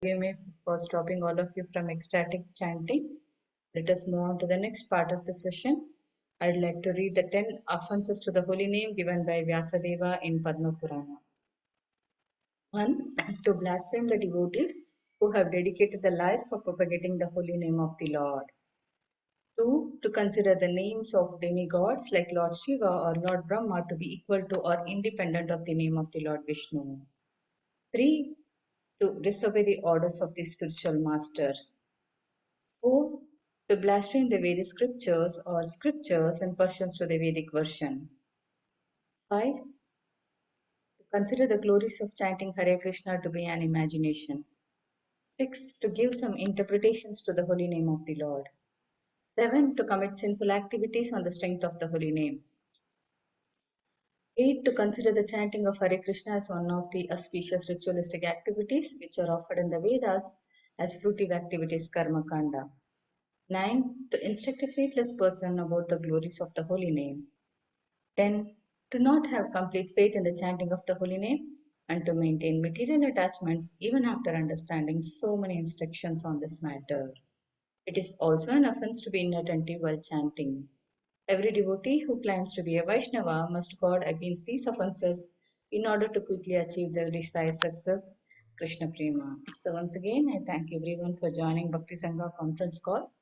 me for stopping all of you from ecstatic chanting. Let us move on to the next part of the session. I'd like to read the 10 offenses to the holy name given by Vyasadeva in Padma Purana. 1. To blaspheme the devotees who have dedicated their lives for propagating the holy name of the Lord. 2. To consider the names of demigods like Lord Shiva or Lord Brahma to be equal to or independent of the name of the Lord Vishnu. 3. To disobey the orders of the spiritual master. 4. To blaspheme the Vedic scriptures or scriptures in pursuance to the Vedic version. 5. To consider the glories of chanting Hare Krishna to be an imagination. 6. To give some interpretations to the holy name of the Lord. 7. To commit sinful activities on the strength of the holy name. 8. To consider the chanting of Hare Krishna as one of the auspicious ritualistic activities which are offered in the Vedas as fruitive activities karma kanda. 9. To instruct a faithless person about the glories of the holy name. 10. To not have complete faith in the chanting of the holy name and to maintain material attachments even after understanding so many instructions on this matter. It is also an offense to be inattentive while chanting. Every devotee who claims to be a Vaishnava must guard against these offenses in order to quickly achieve their desired success, Krishna Prema. So once again, I thank everyone for joining Bhakti Sangha conference call.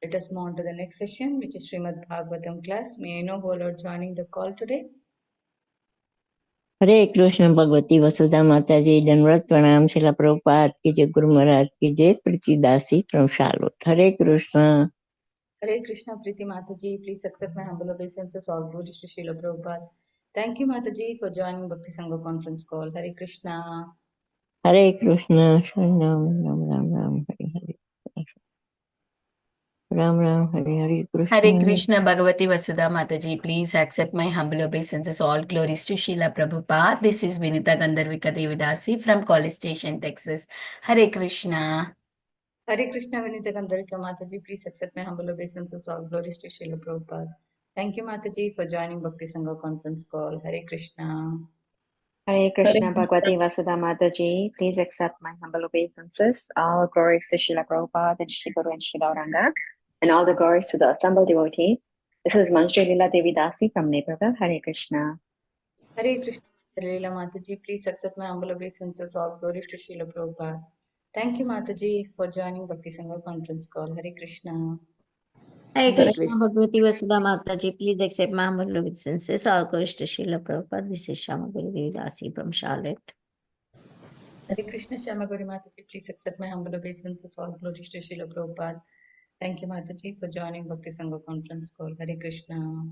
Let us move on to the next session, which is Srimad Bhagavatam class. May I know who are joining the call today? हरे कृष्ण भगवती वसुधा माता जी दंडवत प्रणाम शिला प्रभुपाद की जय गुरु महाराज की जय प्रीति दासी from Charlotte Hare Krishna Hare Krishna Priti Mataji, please accept my humble obeisances. All glories to Srila Prabhupada. Thank you Mataji for joining Bhakti Sangha conference call. Hare Krishna. Hare Krishna Ram Ram Ram Ram Hare Hare Ram Ram Hare Hare Krishna Hare Krishna Bhagavati Vasudha Mataji, please accept my humble obeisances. All glories to Srila Prabhupada. This is Vinita Gandharvika Devidasi from College Station, Texas. Hare Krishna. Hare Krishna Vinita Gandharvika Mataji, please accept my humble obeisances. All glories to Srila Prabhupada. Thank you Mataji for joining Bhakti Sangha conference call. Hare Krishna. Hare Krishna Bhagavati Vasudha Mataji, please accept my humble obeisances. All glories to Srila Prabhupada and Shri Guru and Shri Gauranga, and all the glories to the assembled devotees. This is Manjri Leela Devi Dasi from Naperville. Hare Krishna. Hare Krishna Leela Mataji, please accept my humble obeisances. All glories to Srila Prabhupada. Thank you Mataji for joining Bhakti Sangha conference call. Hare Krishna. Hare Krishna Bhagavati Vasudha Mataji, please accept my humble obeisances. All glories to Srila Prabhupada. This is Shamaguri Devidasi from Charlotte. Hare Krishna Shamaguri Mataji, please accept my humble obeisances. All glories to Srila Prabhupada. Thank you Mataji for joining Bhakti Sangha conference call. Hare Krishna.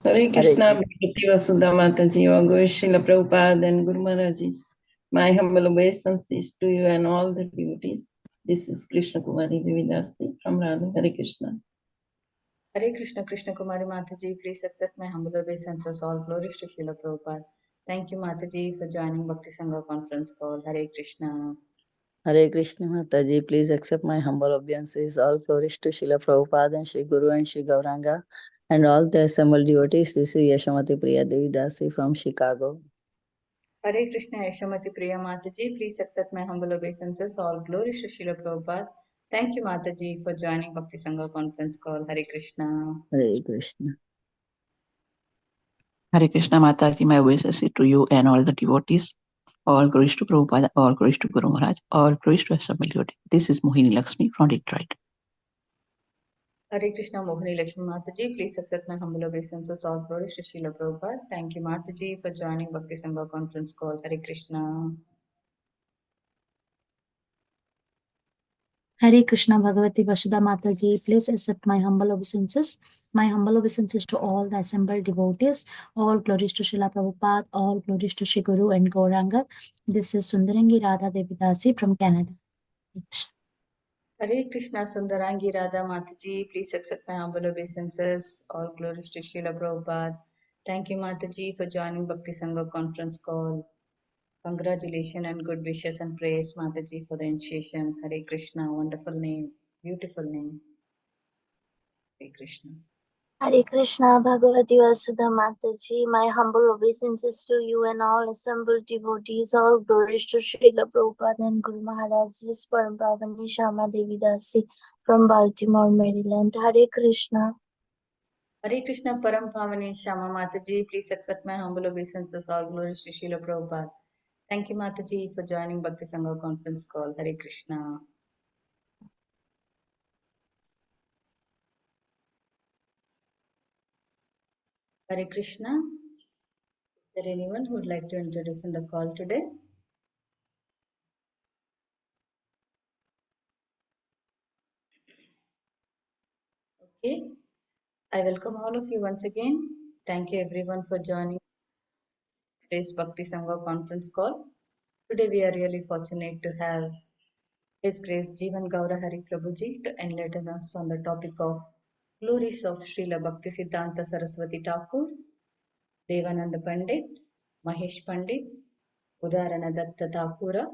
Hare Krishna Bhakti Vasudha Mataji, O Guru Srila Prabhupada and Guru Maharajis. My humble obeisances to you and all the devotees. This is Krishna Kumari Devidasi from Radha. Hare Krishna. Hare Krishna Krishna Kumari Mataji, please accept my humble obeisances. All glories to Srila Prabhupada. Thank you Mataji for joining Bhakti Sangha conference call. Hare Krishna. Hare Krishna Mataji, please accept my humble obeisances. All glories to Srila Prabhupada and Shri Guru and Shri Gauranga and all the assembled devotees. This is Yashamati Priya Devidasi from Chicago. Hare Krishna Yashamati Priya Mataji, please accept my humble obeisances. All glories to Srila Prabhupada. Thank you Mataji for joining Bhakti Sangha conference call. Hare Krishna. Hare Krishna. Hare Krishna Mataji, my obeisances to you and all the devotees. All glories to Prabhupada, all glories to Guru Maharaj, all glories to assembled devotees. This is Mohini Lakshmi from Detroit. Hare Krishna Mohini Lakshmi Mataji, please accept my humble obeisances. All glories to Srila Prabhupada. Thank you Mataji for joining Bhakti Sangha conference call. Hare Krishna. Hare Krishna Bhagavati Vasudha Mataji, please accept my humble obeisances. My humble obeisances to all the assembled devotees. All glories to Srila Prabhupada, all glories to Shri Guru and Gauranga. This is Sundarangi Radha Devidasi from Canada. Hare Krishna Sundarangi Radha Mataji, please accept my humble obeisances. All glories to Srila Prabhupada. Thank you Mataji for joining Bhakti Sangha conference call. Congratulations and good wishes and praise Mataji for the initiation. Hare Krishna, wonderful name, beautiful name. Hare Krishna. Hare Krishna, Bhagavati Vasudha Mataji, my humble obeisances to you and all assembled devotees, all glories to Srila Prabhupada and Guru Maharaj. This is Param Pavani Shama Devi Dasi from Baltimore, Maryland. Hare Krishna. Hare Krishna Param Pavani Shama Mataji, please accept my humble obeisances. All glories to Srila Prabhupada. Thank you, Mataji, for joining Bhakti Sangha conference call. Hare Krishna. Hare Krishna. Is there anyone who would like to introduce in the call today? Okay. I welcome all of you once again. Thank you everyone for joining today's Bhakti Sangha conference call. Today we are really fortunate to have His Grace Jivana Gaurahari Prabhuji to enlighten us on the topic of Glories of Srila Bhakti Siddhanta Saraswati Thakur, Devananda Pandit, Mahesh Pandit, Uddharana Datta Thakura,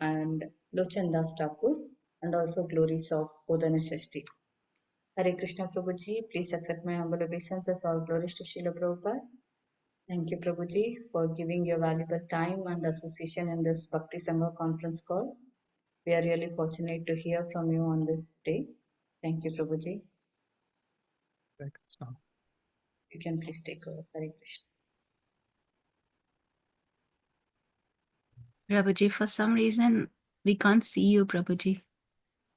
and Lochandas Thakur, and also Glories of Odana Shasthi. Hare Krishna Prabhuji, please accept my humble obeisances. All glories to Srila Prabhupada. Thank you, Prabhuji, for giving your valuable time and association in this Bhakti Sangha conference call. We are really fortunate to hear from you on this day. Thank you, Prabhuji. You can please take over. Hare Krishna. Prabhuji, for some reason, we can't see you, Prabhuji.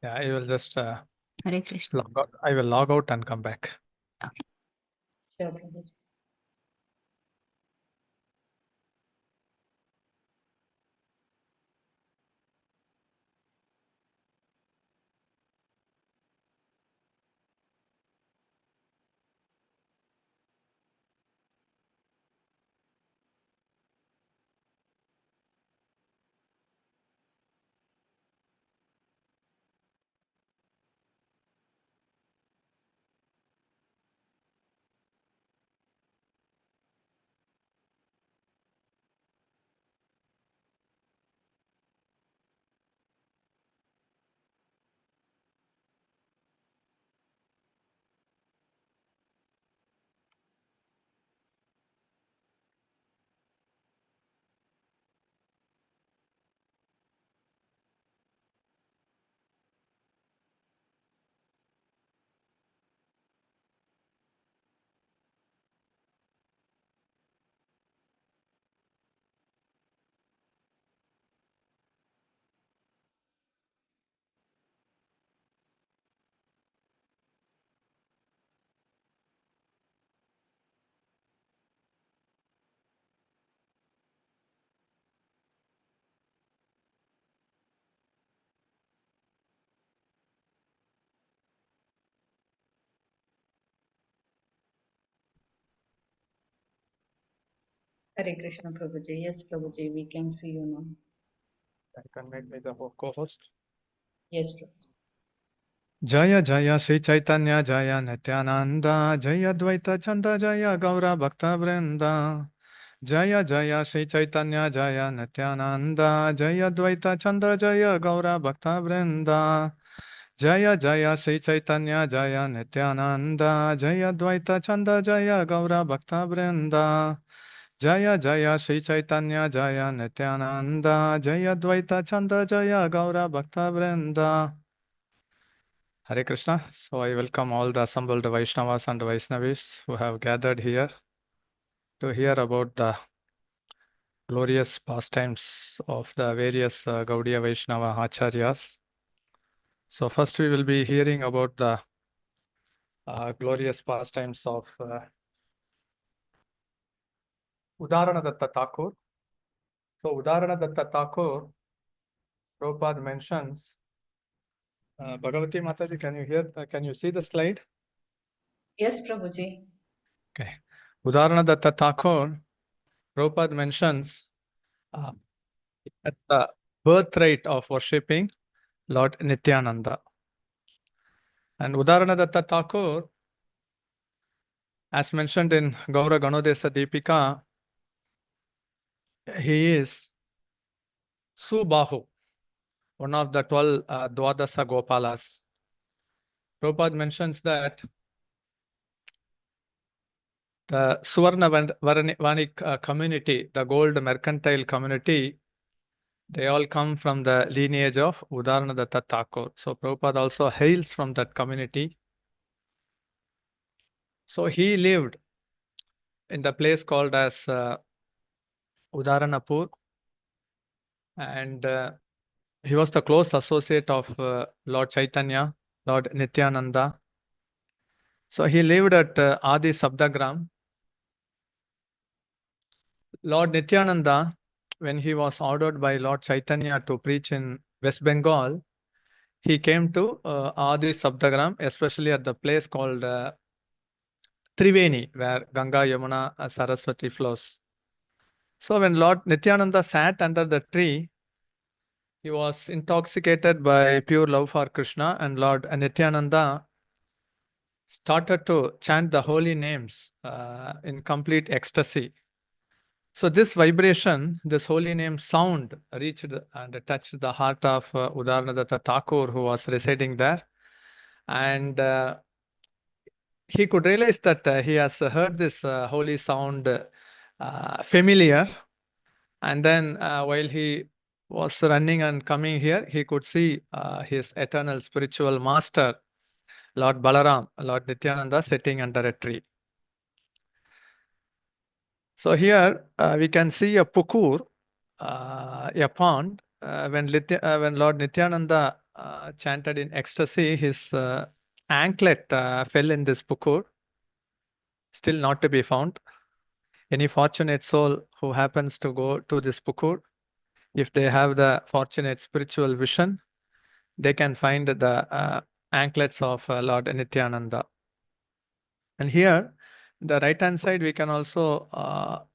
Yeah, I will just Hare Krishna. log out. I will log out and come back. Sure, Prabhuji. Hare Krishna Prabhuji. Yes, Prabhuji, we can see you now. I can make me the co-host. Yes, Prabhuji. Jaya Jaya Sri Chaitanya Jaya Nityananda Jaya Dvaita Chanda Jaya Gaura Bhakta Vrinda Jaya Jaya Sri Chaitanya Jaya Nityananda Jaya Dvaita Chanda Jaya Gaura Bhakta Vrinda Jaya Jaya Sri Chaitanya Jaya Nityananda Jaya Dvaita Chanda Jaya Gaura Bhakta Vrinda Jaya Jaya Sri Chaitanya Jaya Nityananda Jaya Dvaita Chanda Jaya Gaura Bhakta Vrinda. Hare Krishna. So I welcome all the assembled Vaishnavas and Vaishnavis who have gathered here to hear about the glorious pastimes of the various Gaudiya Vaishnava Acharyas. So first we will be hearing about the glorious pastimes of Uddharana Datta Thakur. So Uddharana Datta Thakur, Prabhupada mentions, Bhagavati Mataji, can you hear, can you see the slide? Yes, Prabhuji. Okay. Uddharana Datta Thakur, Prabhupada mentions at the birthright of worshipping Lord Nityananda. And Uddharana Datta Thakur, as mentioned in Gaura Ganodesa Deepika, he is Subahu, one of the 12 Dwadasa Gopalas. Prabhupada mentions that the Suvarna Vanik community, the gold mercantile community, they all come from the lineage of Uddharana Datta Thakur. So Prabhupada also hails from that community. So he lived in the place called as Uddaranapur, and he was the close associate of Lord Chaitanya, Lord Nityananda. So he lived at Adi Sabdagram. Lord Nityananda, when he was ordered by Lord Chaitanya to preach in West Bengal, he came to Adi Sabdagram, especially at the place called Triveni, where Ganga, Yamuna, Saraswati flows. So when Lord Nityananda sat under the tree, he was intoxicated by pure love for Krishna, and Lord Nityananda started to chant the holy names in complete ecstasy. So this vibration, this holy name sound reached and touched the heart of Uddharana Datta Thakur, who was residing there. And he could realize that he has heard this holy sound familiar. And then while he was running and coming here, he could see his eternal spiritual master, Lord Balaram, Lord Nityananda, sitting under a tree. So here we can see a pukur, a pond. When Lord Nityananda chanted in ecstasy, his anklet fell in this pukur, still not to be found. Any fortunate soul who happens to go to this pukur, if they have the fortunate spiritual vision, they can find the anklets of Lord Nityananda. And here, the right hand side, we can also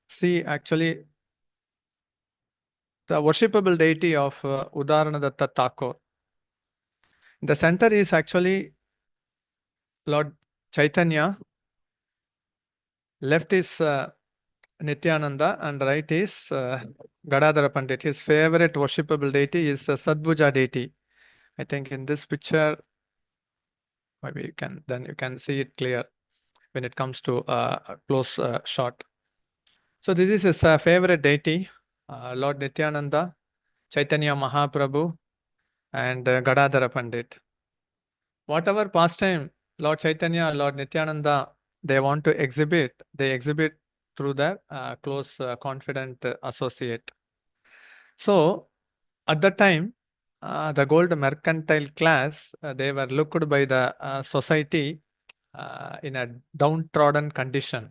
see actually the worshipable deity of Uddharana Datta Thakur. The center is actually Lord Chaitanya, left is Nityananda, and right is Gadadhara Pandit. His favorite worshipable deity is Sadbhuja deity. I think in this picture, maybe you can see it clear when it comes to a close shot. So this is his favorite deity, Lord Nityananda, Chaitanya Mahaprabhu, and Gadadhara Pandit. Whatever pastime Lord Chaitanya and Lord Nityananda they want to exhibit, they exhibit through their close, confident associate. So at that time, the gold mercantile class, they were looked by the society in a downtrodden condition.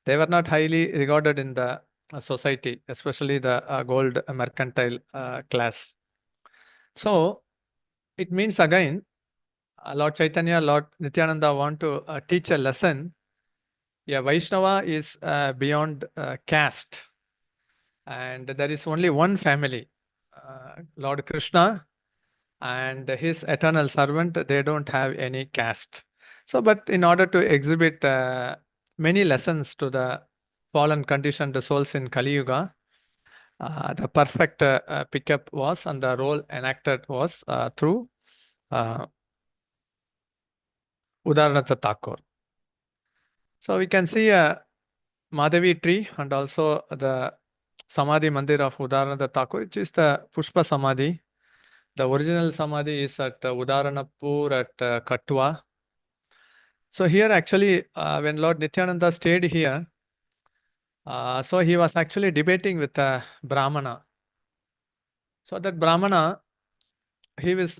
They were not highly regarded in the society, especially the gold mercantile class. So it means again, Lord Chaitanya, Lord Nityananda want to teach a lesson. Yeah, Vaishnava is beyond caste, and there is only one family, Lord Krishna and his eternal servant. They don't have any caste. So, but in order to exhibit many lessons to the fallen conditioned souls in Kali Yuga, the perfect pickup was, and the role enacted was through Uddharana Datta Thakur. So we can see a Madhavi tree and also the Samadhi Mandir of Uddharana Datta Thakur, which is the Pushpa Samadhi. The original Samadhi is at Uddaranapur at Katwa. So here actually, when Lord Nityananda stayed here, so he was actually debating with a Brahmana. So that Brahmana, he was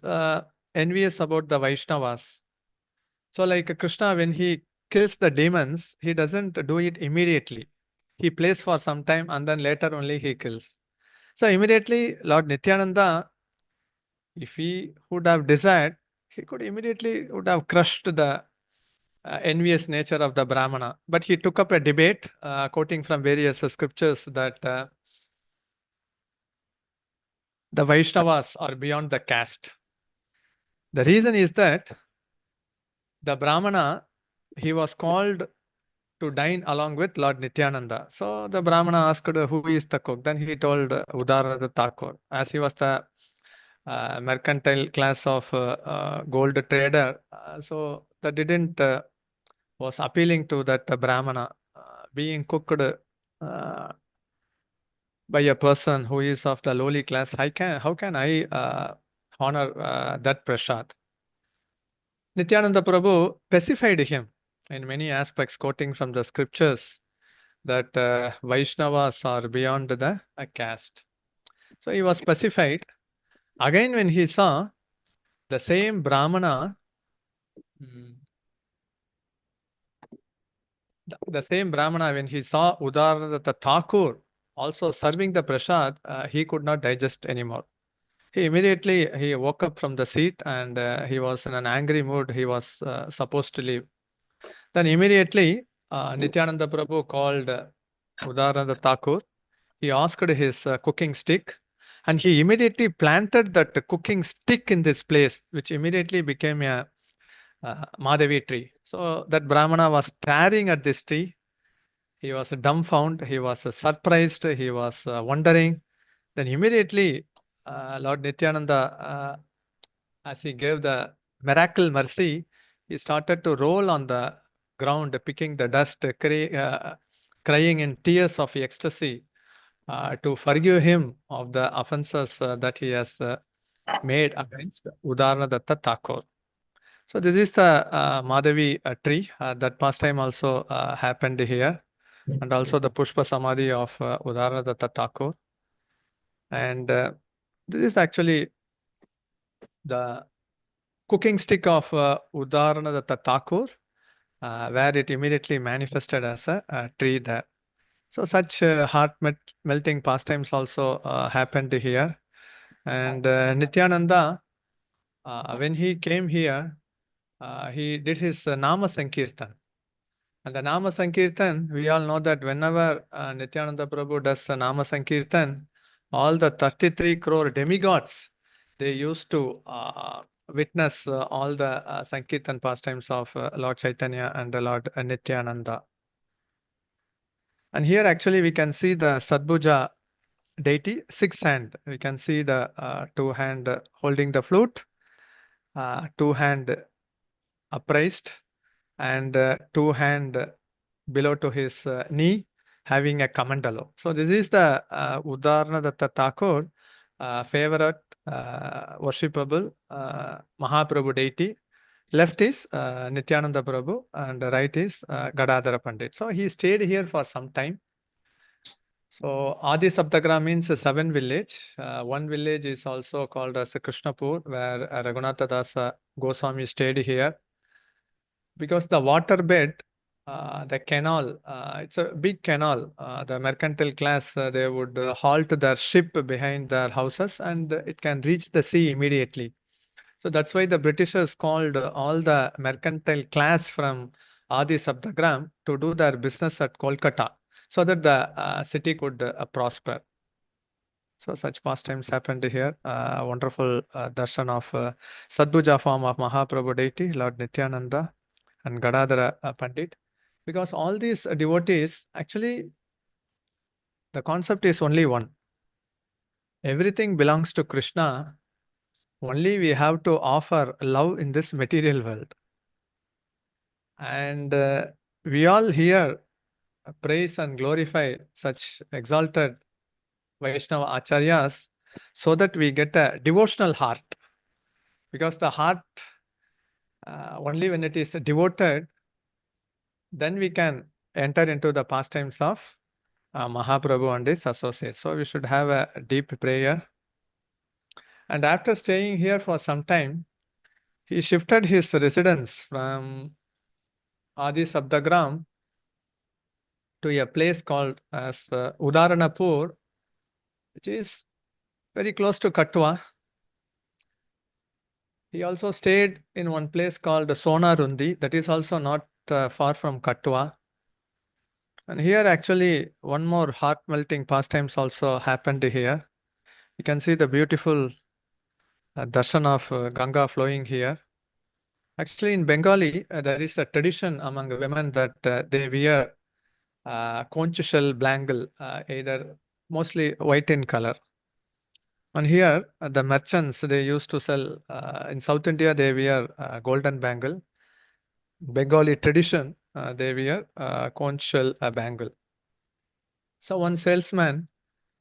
envious about the Vaishnavas. So like Krishna, when he kills the demons, he doesn't do it immediately. He plays for some time and then later only he kills. So immediately Lord Nityananda, if he would have desired, he could immediately would have crushed the envious nature of the Brahmana. But he took up a debate, quoting from various scriptures that the Vaishnavas are beyond the caste. The reason is that the Brahmana, he was called to dine along with Lord Nityananda. So the Brahmana asked, who is the cook? Then he told Uddharan Datta Thakur, as he was the mercantile class of gold trader. So that didn't was appealing to that Brahmana being cooked by a person who is of the lowly class. How can I honor that prasad? Nityananda Prabhu specified him in many aspects, quoting from the scriptures that Vaishnavas are beyond the caste. So he was specified. Again, when he saw the same Brahmana, when he saw Uddharan Datta Thakur also serving the prasad, he could not digest anymore. He woke up from the seat and he was in an angry mood. He was supposed to leave. Then immediately Nityananda Prabhu called Uddharan Datta Thakur. He asked his cooking stick, and he immediately planted that cooking stick in this place, which immediately became a Madhavi tree. So that Brahmana was staring at this tree. He was dumbfounded. He was surprised. He was wondering. Then immediately Lord Nityananda, as he gave the miracle mercy, he started to roll on the ground, picking the dust, crying in tears of ecstasy to forgive him of the offenses that he has made against Odana Datta Thakur. So this is the Madhavi tree. That pastime also happened here, and also the Pushpa Samadhi of Odana Datta Thakur. And this is actually the cooking stick of Uddharana Datta Thakur, where it immediately manifested as a tree there. So such heart-melting pastimes also happened here. And Nityananda, when he came here, he did his Nama Sankirtan. And the Nama Sankirtan, we all know that whenever Nityananda Prabhu does Nama Sankirtan, all the 33 crore demigods, they used to witness all the Sankirtan pastimes of Lord Chaitanya and Lord Nityananda. And here actually we can see the Sadbhuja deity, 6 hand. We can see the 2 hand holding the flute, 2 hand upraised, and 2 hand below to his knee, having a kamandalo. So this is the Uddharana Datta Thakur, favorite worshipable Mahaprabhu deity. Left is Nityananda Prabhu and right is Gadadhara Pandit. So he stayed here for some time. So Adi Saptagra means 7 village. One village is also called as Krishnapur, where Raghunatha Dasa Goswami stayed here. Because the waterbed, the canal, it's a big canal. The mercantile class, they would halt their ship behind their houses and it can reach the sea immediately. So that's why the Britishers called all the mercantile class from Adi Saptagram to do their business at Kolkata, so that the city could prosper. So such pastimes happened here. Wonderful darshan of Sadbhuja form of Mahaprabhu deity, Lord Nityananda and Gadadhara Pandit. Because all these devotees, actually, the concept is only one. Everything belongs to Krishna. Only we have to offer love in this material world. And we all here praise and glorify such exalted Vaishnava Acharyas so that we get a devotional heart. Because the heart, only when it is devoted, then we can enter into the pastimes of Mahaprabhu and his associates. So we should have a deep prayer. And after staying here for some time, he shifted his residence from Adi Sabdagram to a place called as Udaranapur, which is very close to Katwa. He also stayed in one place called Sonarundi, that is also not far from Katwa. And here actually one more heart-melting pastimes also happened here. You can see the beautiful darshan of Ganga flowing here. Actually in Bengali, there is a tradition among women that they wear conch shell bangle, either mostly white in color. And here the merchants, they used to sell, in South India they wear golden bangle. Bengali tradition, they wear conch shell bangle. So one salesman,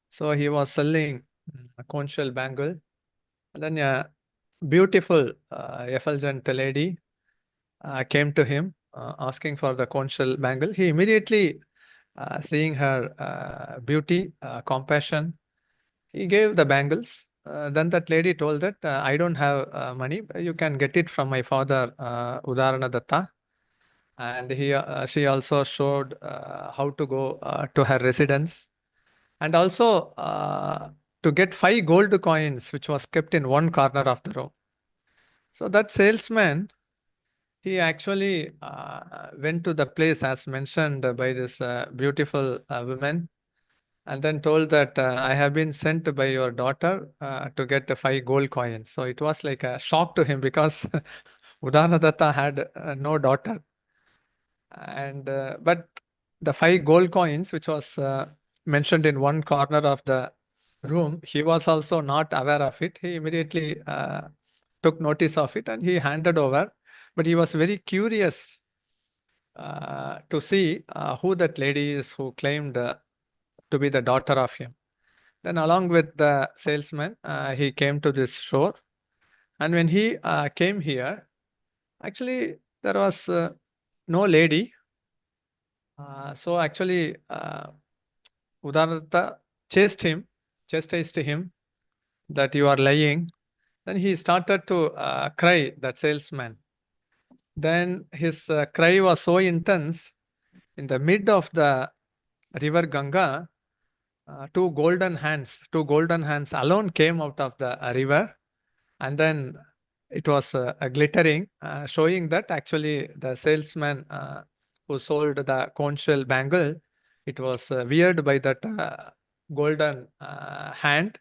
so he was selling a conch shell bangle, and then a beautiful effulgent lady came to him asking for the conch shell bangle. He immediately, seeing her beauty, compassion, he gave the bangles. Then that lady told that I don't have money. You can get it from my father, Uddharana Datta. And she also showed how to go to her residence, and also to get 5 gold coins, which was kept in one corner of the room. So that salesman, he actually went to the place as mentioned by this beautiful woman, and then told that I have been sent by your daughter to get 5 gold coins. So it was like a shock to him because Uddharana Datta had no daughter. And but the 5 gold coins, which was mentioned in one corner of the room, he was also not aware of it. He immediately took notice of it and he handed over. But he was very curious to see who that lady is who claimed to be the daughter of him. Then along with the salesman, he came to this shore. And when he came here, actually there was no lady. So actually Uddharana Datta chastised him that you are lying. Then he started to cry, that salesman. Then his cry was so intense. In the mid of the river Ganga, 2 golden hands alone came out of the river, and then it was glittering, showing that actually the salesman who sold the conch shell bangle, it was weared by that golden hand,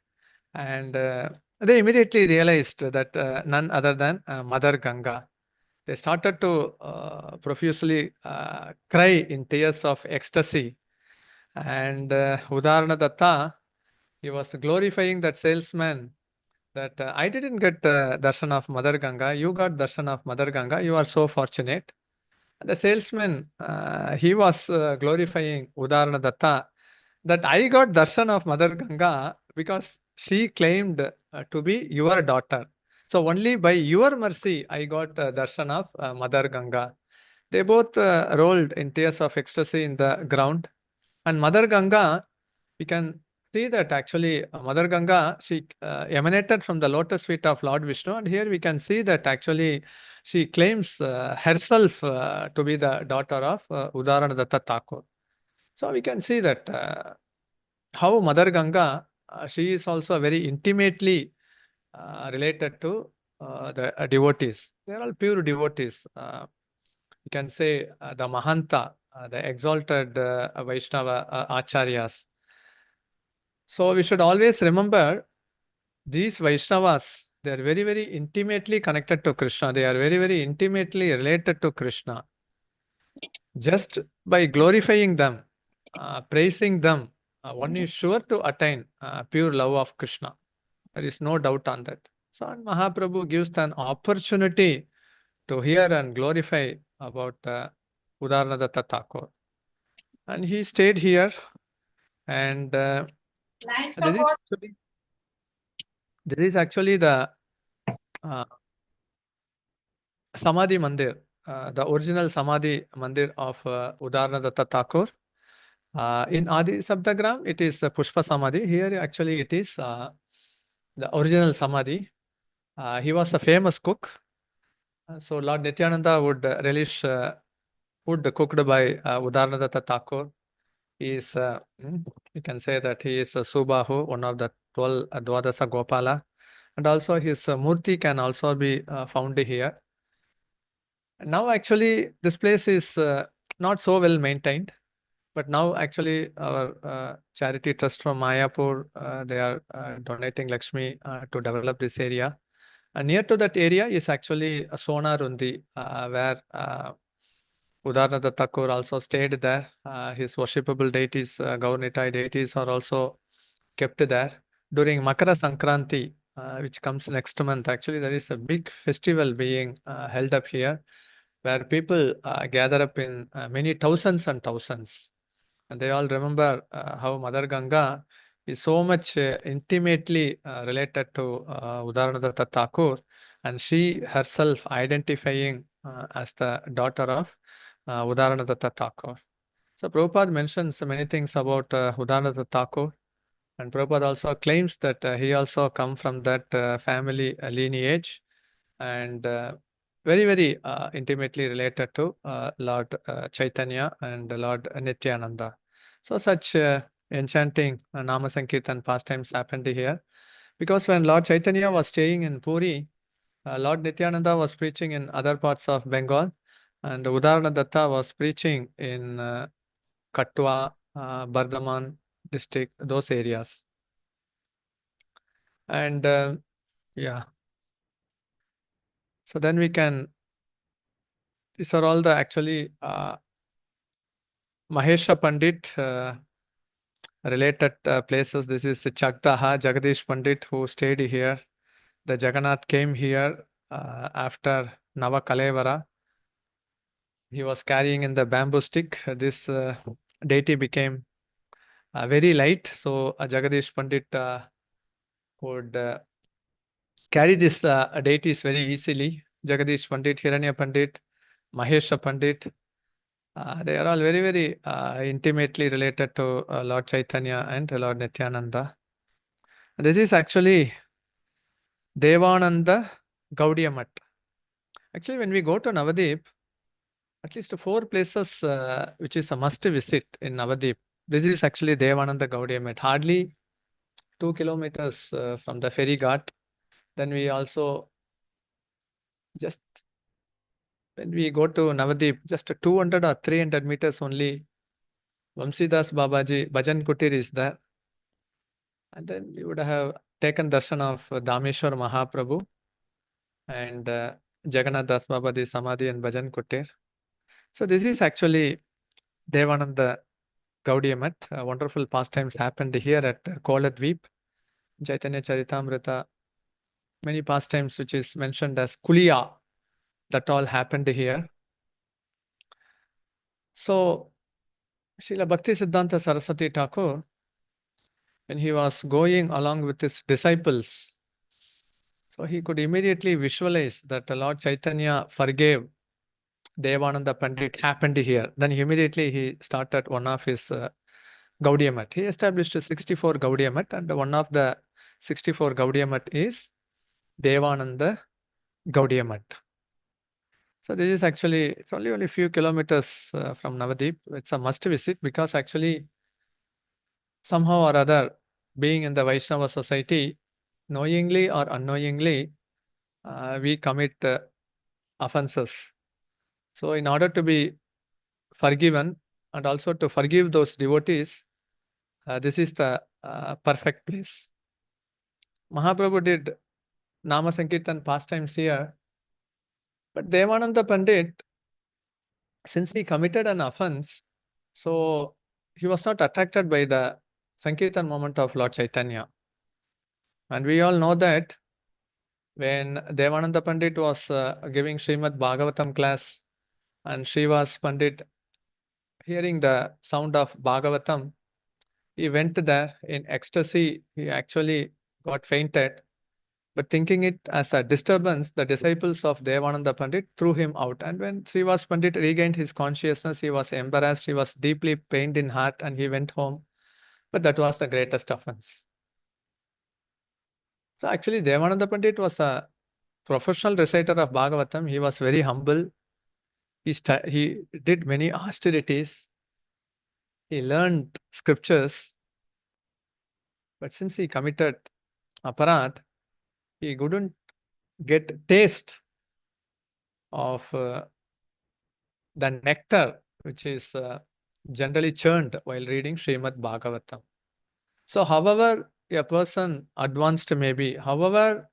and they immediately realized that none other than Mother Ganga. They started to profusely cry in tears of ecstasy. And Uddharana Datta, he was glorifying that salesman that I didn't get darshan of Mother Ganga, you got darshan of Mother Ganga, you are so fortunate. And the salesman, he was glorifying Uddharana Datta that I got darshan of Mother Ganga because she claimed to be your daughter. So only by your mercy, I got darshan of Mother Ganga. They both rolled in tears of ecstasy in the ground. And Mother Ganga, we can see that actually Mother Ganga, she emanated from the lotus feet of Lord Vishnu. And here we can see that actually she claims herself to be the daughter of Uddharan Datta Thakur. So we can see that how Mother Ganga, she is also very intimately related to the devotees. They are all pure devotees. You can say the Mahanta, the exalted Vaishnava Acharyas. So we should always remember these Vaishnavas, they are very, very intimately connected to Krishna. They are very, very intimately related to Krishna. Just by glorifying them, praising them, one is sure to attain pure love of Krishna. There is no doubt on that. So Mahaprabhu gives an opportunity to hear and glorify about Uddharan Datta Thakur. And he stayed here, and this is actually the Samadhi Mandir, the original Samadhi Mandir of Uddharan Datta Thakur. In Adi Sabdagram, it is Pushpa Samadhi. Here actually it is the original Samadhi. He was a famous cook. So Lord Nityananda would relish food cooked by Uddharan Datta Thakur. He is, you can say that he is a Subahu, one of the 12 Dwadasa Gopala. And also his Murti can also be found here. Now actually this place is not so well maintained. But now actually our charity trust from Mayapur, they are donating Lakshmi to develop this area. And near to that area is actually Sonarundi, where Uddharan Datta Thakur also stayed there. His worshipable deities, Gaurnitai deities are also kept there. During Makara Sankranti, which comes next month, actually there is a big festival being held up here, where people gather up in many thousands and thousands. And they all remember how Mother Ganga is so much intimately related to Uddharan Datta Thakur, and she herself identifying as the daughter of Uddharan Datta Thakur. So Prabhupada mentions many things about Uddharan Datta Thakur, and Prabhupada also claims that he also come from that family lineage, and very, very intimately related to Lord Chaitanya and Lord Nityananda. So such enchanting Nama Sankirtan pastimes happened here, because when Lord Chaitanya was staying in Puri, Lord Nityananda was preaching in other parts of Bengal, and Uddharana Datta was preaching in Katwa, Bardhaman district, those areas. And yeah, so then we can, these are all the actually Mahesh Pandit related places. This is Chakdaha, Jagadish Pandit, who stayed here. The Jagannath came here after Nava Kalevara. He was carrying in the bamboo stick. This deity became very light, so Jagadish Pandit would carry this deities very easily. Jagadish Pandit, Hiranya Pandit, Mahesh Pandit, they are all very, very intimately related to Lord Chaitanya and Lord Nityananda. This is actually Devananda Gaudiya Math. Actually, when we go to Navadvip, at least 4 places which is a must visit in Navadvip. This is actually Devananda Gaudiya Math, hardly 2 kilometers from the ferry ghat. Then we also just, when we go to Navadvip, just 200 or 300 meters only, Vamsidas Babaji Bhajan Kutir is there. And then we would have taken darshan of Dameshwar Mahaprabhu and Jagannath Das Babaji Samadhi and Bhajan Kutir. So this is actually Devananda Gaudiya Math. Wonderful pastimes happened here at Koladvip, Chaitanya Charitamrita, many pastimes which is mentioned as Kuliya, that all happened here. So Srila Bhakti Siddhanta Saraswati Thakur, when he was going along with his disciples, so he could immediately visualize that Lord Chaitanya forgave Devananda Pandit happened here. Then immediately he started one of his Gaudiya Math. He established 64 Gaudiya Math, and one of the 64 Gaudiya Math is Devananda Gaudiya Math. So this is actually, it's only a few kilometers from Navadvip. It's a must visit, because actually somehow or other, being in the Vaishnava society, knowingly or unknowingly, we commit offenses. So in order to be forgiven and also to forgive those devotees, this is the perfect place. Mahaprabhu did Nama Sankirtan pastimes here, but Devananda Pandit, since he committed an offense, so he was not attracted by the Sankirtan moment of Lord Chaitanya. And we all know that when Devananda Pandit was giving Srimad Bhagavatam class, and Srivas Pandit, hearing the sound of Bhagavatam, he went there in ecstasy. He actually got fainted. But thinking it as a disturbance, the disciples of Devananda Pandit threw him out. And when Srivas Pandit regained his consciousness, he was embarrassed, he was deeply pained in heart, and he went home. But that was the greatest offense. So actually, Devananda Pandit was a professional reciter of Bhagavatam. He was very humble. He did many austerities. He learned scriptures. But since he committed aparat, he couldn't get taste of the nectar, which is generally churned while reading Srimad Bhagavatam. So however a person advanced may be, however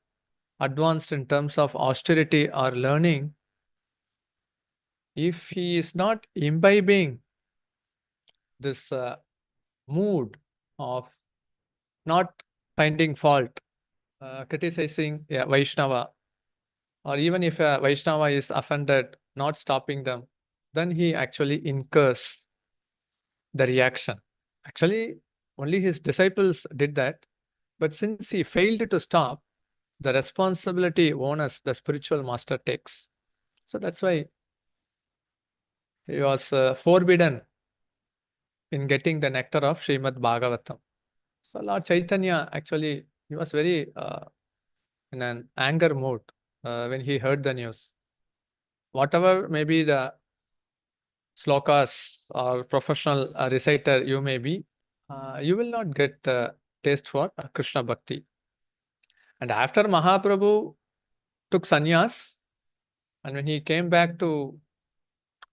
advanced in terms of austerity or learning, if he is not imbibing this mood of not finding fault, criticizing a Vaishnava, or even if a Vaishnava is offended, not stopping them, then he actually incurs the reaction. Actually, only his disciples did that. But since he failed to stop, the responsibility, onus, the spiritual master takes. So that's why he was forbidden in getting the nectar of Srimad Bhagavatam. So Lord Chaitanya, actually, he was very in an anger mood when he heard the news. Whatever may be the slokas or professional reciter you may be, you will not get taste for Krishna Bhakti. And after Mahaprabhu took sannyas, and when he came back to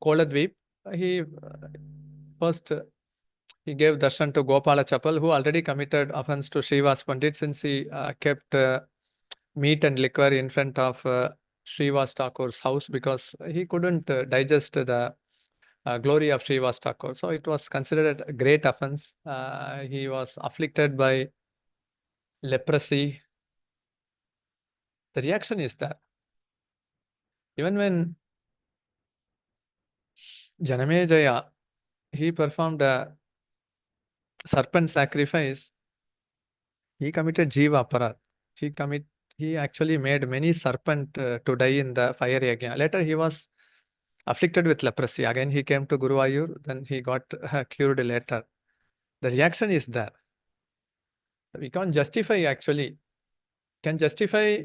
Koladvip, he first he gave darshan to Gopala Chapal, who already committed offense to Srivas Pandit since he kept meat and liquor in front of Srivas Thakur's house because he couldn't digest the glory of Srivas Thakur. So it was considered a great offense. He was afflicted by leprosy. The reaction is that even when Janamejaya, he performed a serpent sacrifice, he committed Jiva Aparat. He actually made many serpent to die in the fire yajna. Later he was afflicted with leprosy. Again he came to Guruvayur, then he got cured later. The reaction is there. We can't justify actually. Can justify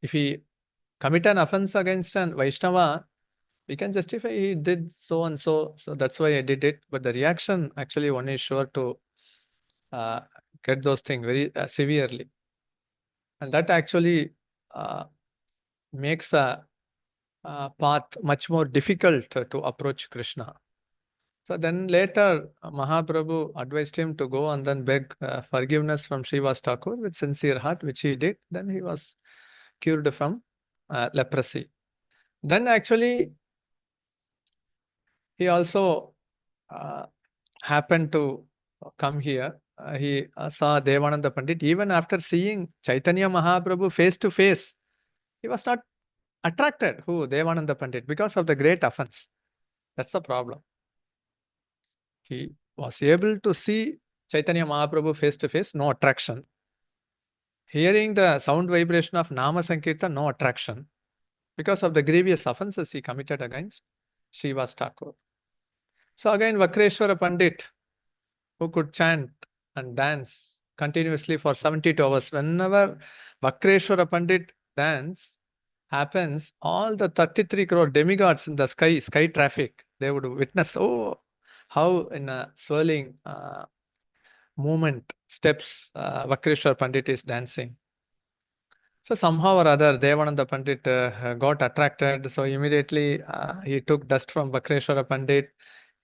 if he commit an offense against an Vaishnava, we can justify he did so and so, so that's why I did it. But the reaction actually one is sure to get those things very severely. And that actually makes a path much more difficult to approach Krishna. So then later Mahaprabhu advised him to go and then beg forgiveness from Srivas Thakur with sincere heart, which he did. Then he was cured from leprosy. Then actually he also happened to come here. He saw Devananda Pandit. Even after seeing Chaitanya Mahaprabhu face to face, he was not attracted, Devananda Pandit, because of the great offense. That's the problem. He was able to see Chaitanya Mahaprabhu face to face, no attraction. Hearing the sound vibration of Nama Sankirtan, no attraction. Because of the grievous offenses he committed against Srivas Thakur. So again, Vakreshwara Pandit, who could chant and dance continuously for 72 hours. Whenever Vakreshwara Pandit dance happens, all the 33 crore demigods in the sky traffic, they would witness, how in a swirling movement, steps, Vakreshwara Pandit is dancing. So somehow or other, Devananda Pandit got attracted. So immediately he took dust from Vakreshwara Pandit.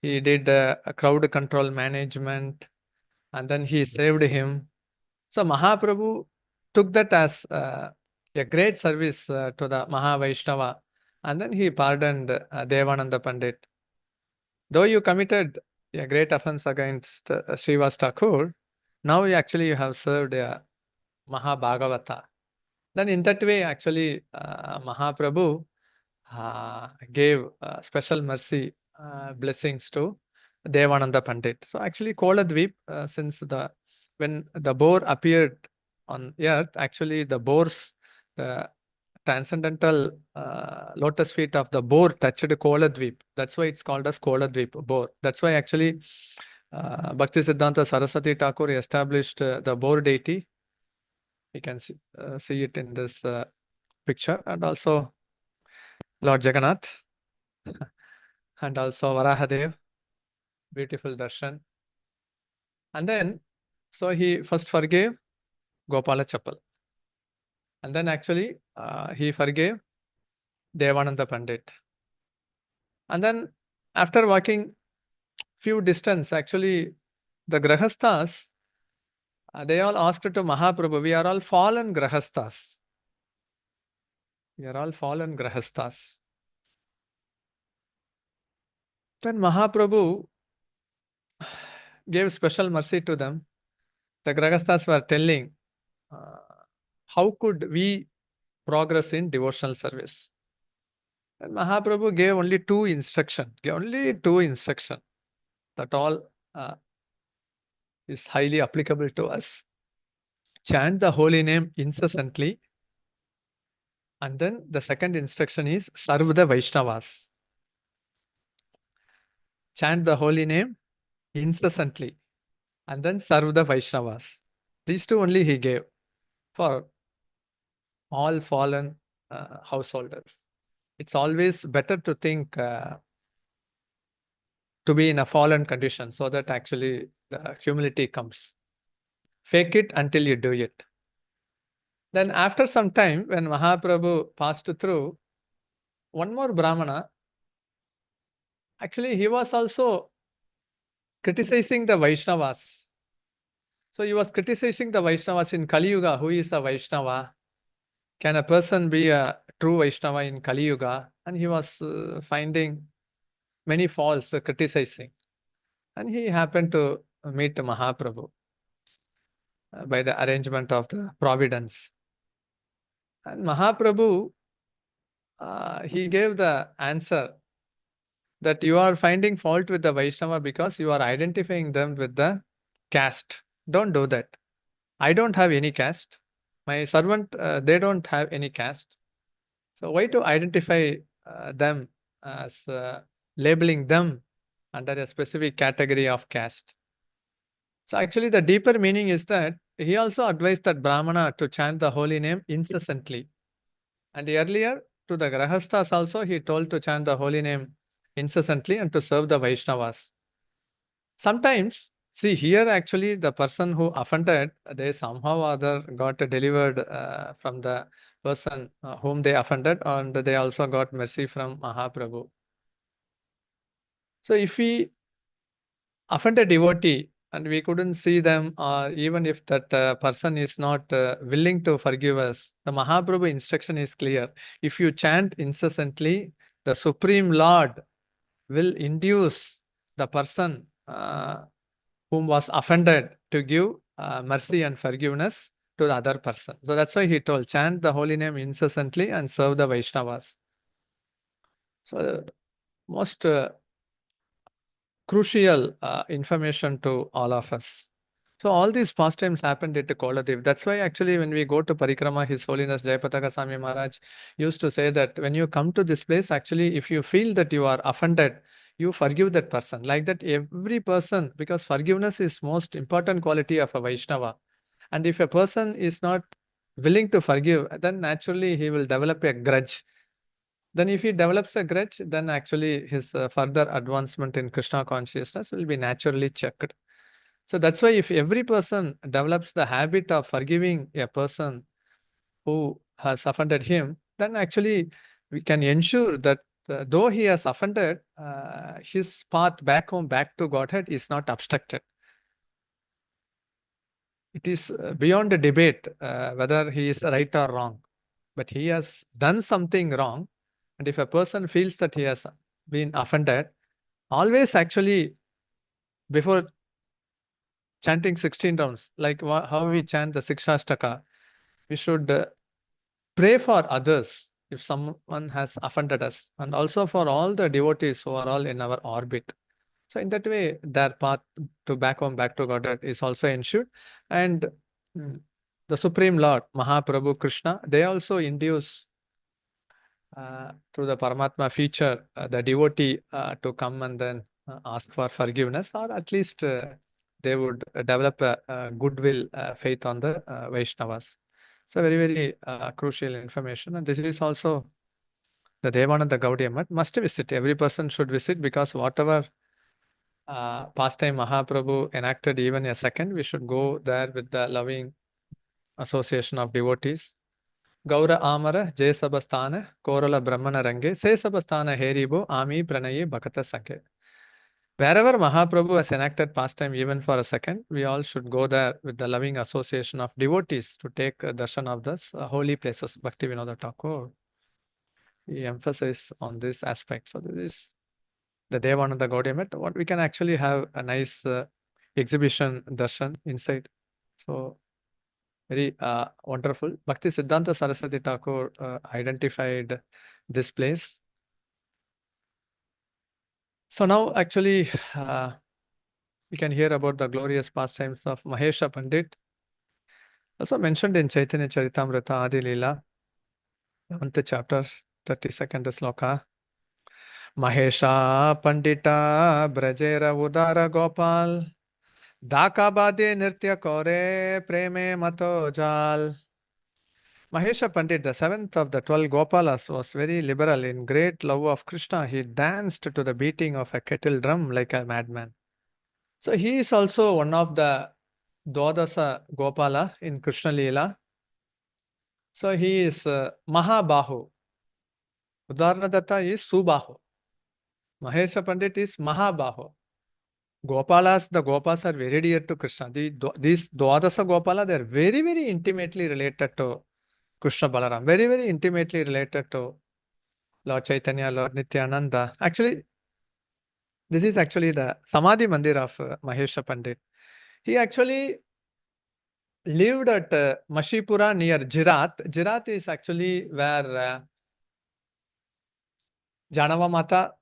He did a crowd control management, and then he saved him. So Mahaprabhu took that as a great service to the Mahavaishnava, and then he pardoned Devananda Pandit. Though you committed a great offense against Srivas Thakur, now you have served a Mahabhagavata. Then in that way, actually, Mahaprabhu gave special mercy blessings to Devananda Pandit. So actually, Koladvip, since when the boar appeared on earth, actually the boar's transcendental lotus feet of the boar touched Koladvip. That's why it's called as Koladvip, boar. That's why actually Bhakti Siddhanta Saraswati Thakur established the boar deity. You can see it in this picture, and also Lord Jagannath, and also Varahadev, beautiful darshan. And then, so he first forgave Gopala Chapal. And then actually he forgave Devananda Pandit. And then after walking few distance, actually the Grahasthas, they all asked to Mahaprabhu, we are all fallen Grahasthas. We are all fallen Grahasthas. Then Mahaprabhu gave special mercy to them. The Grahasthas were telling, how could we progress in devotional service. And Mahaprabhu gave only two instructions. That all is highly applicable to us. Chant the holy name incessantly. And then the second instruction is serve the Vaishnavas. Chant the holy name incessantly. And then serve the Vaishnavas. These two only he gave for all fallen householders. It's always better to think to be in a fallen condition so that actually the humility comes. Fake it until you do it. Then after some time, when Mahaprabhu passed through, one more Brahmana, actually he was also criticizing the Vaishnavas. So he was criticizing the Vaishnavas in Kali Yuga. Who is a Vaishnava? Can a person be a true Vaishnava in Kali Yuga? And he was finding many faults, criticizing. And he happened to meet Mahaprabhu by the arrangement of the providence. And Mahaprabhu, he gave the answer that you are finding fault with the Vaishnava because you are identifying them with the caste. Don't do that. I don't have any caste. My servant, they don't have any caste. So why to identify them as labeling them under a specific category of caste? So actually the deeper meaning is that he also advised that Brahmana to chant the holy name incessantly. And earlier to the Grahasthas also he told to chant the holy name incessantly and to serve the Vaishnavas. Sometimes, see here actually the person who offended, they somehow or other got delivered from the person whom they offended, and they also got mercy from Mahaprabhu. So if we offend a devotee and we couldn't see them, or even if that person is not willing to forgive us, the Mahaprabhu instruction is clear. If you chant incessantly, the Supreme Lord will induce the person whom was offended to give mercy and forgiveness to the other person. So that's why he told, chant the holy name incessantly and serve the Vaishnavas. So most crucial information to all of us. So all these pastimes happened at Koladev. That's why actually when we go to Parikrama, His Holiness Jayapataka Swami Maharaj used to say that when you come to this place, actually if you feel that you are offended, you forgive that person. Like that every person, because forgiveness is most important quality of a Vaishnava. And if a person is not willing to forgive, then naturally he will develop a grudge. Then if he develops a grudge, then actually his further advancement in Krishna consciousness will be naturally checked. So that's why if every person develops the habit of forgiving a person who has offended him, then actually we can ensure that though he has offended, his path back home, back to Godhead is not obstructed. It is beyond a debate whether he is right or wrong. But he has done something wrong. And if a person feels that he has been offended, always actually before chanting 16 rounds, like how we chant the Sikshashtaka, we should pray for others if someone has offended us, and also for all the devotees who are all in our orbit. So in that way, their path to back home, back to Godhead is also ensured. And the Supreme Lord, Mahaprabhu Krishna, they also induce through the Paramatma feature, the devotee to come and then ask for forgiveness, or at least they would develop a goodwill faith on the Vaishnavas. So very, very crucial information. And this is also the Devananda Gaudiya Math must visit. Every person should visit, because whatever pastime Mahaprabhu enacted even a second, we should go there with the loving association of devotees. Gaura Amara, Jay Sabastana, Korala Brahmana Range, Se Sabastana Heribo, Ami Pranaye Bhakata Sanke. Wherever Mahaprabhu has enacted pastime even for a second, we all should go there with the loving association of devotees to take darshan of this holy places. Bhakti Vinodha Thakur, he emphasizes on this aspect. So this is the Devananda Gaudiya Math. What we can actually have a nice exhibition darshan inside. So Very wonderful. Bhakti Siddhanta Saraswati Thakur identified this place. So now actually we can hear about the glorious pastimes of Mahesh Pandit, also mentioned in Chaitanya Charitamrita Adi Leela, 11th chapter, 32nd sloka. Mahesha Pandita Brajera Udara Gopal Daka Bade Nirtya Kore Preme Mato Jal. Mahesha Pandit, the 7th of the 12 Gopalas, was very liberal in great love of Krishna. He danced to the beating of a kettle drum like a madman. So he is also one of the Dwadasa Gopala in Krishna Leela. So he is Mahabahu. Uddharana Datta is Subahu. Mahesha Pandit is Mahabahu. Gopalas, the Gopas are very dear to Krishna. These Dwadasa Gopala, they are very, very intimately related to Krishna Balaram. Very, very intimately related to Lord Chaitanya, Lord Nityananda. Actually, this is actually the Samadhi Mandir of Mahesha Pandit. He actually lived at Mashipura near Jirat. Jirat is actually where Janava Mata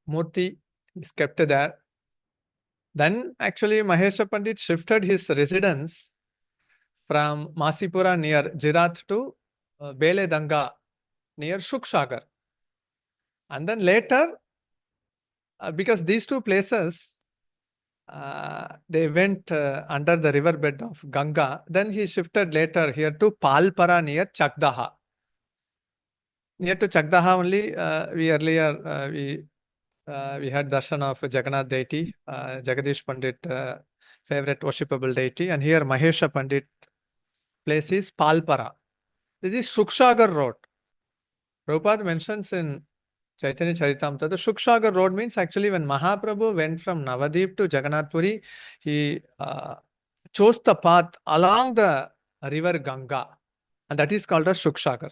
Murti is kept there. Then actually Mahesha Pandit shifted his residence from Masipura near Jirat to Bele Danga near Shukshagar. And then later, because these two places, they went under the riverbed of Ganga, then he shifted later here to Palpara near Chakdaha. Near to Chakdaha only, we earlier we had darshan of Jagannath deity, Jagadish Pandit, favorite worshipable deity, and here Mahesha Pandit place is Palpara. This is Shukshagar road. Prabhupada mentions in Chaitanya Charitamrita, the Shukshagar road means actually when Mahaprabhu went from Navadvip to Jagannath Puri, he chose the path along the river Ganga, and that is called as Shukshagar.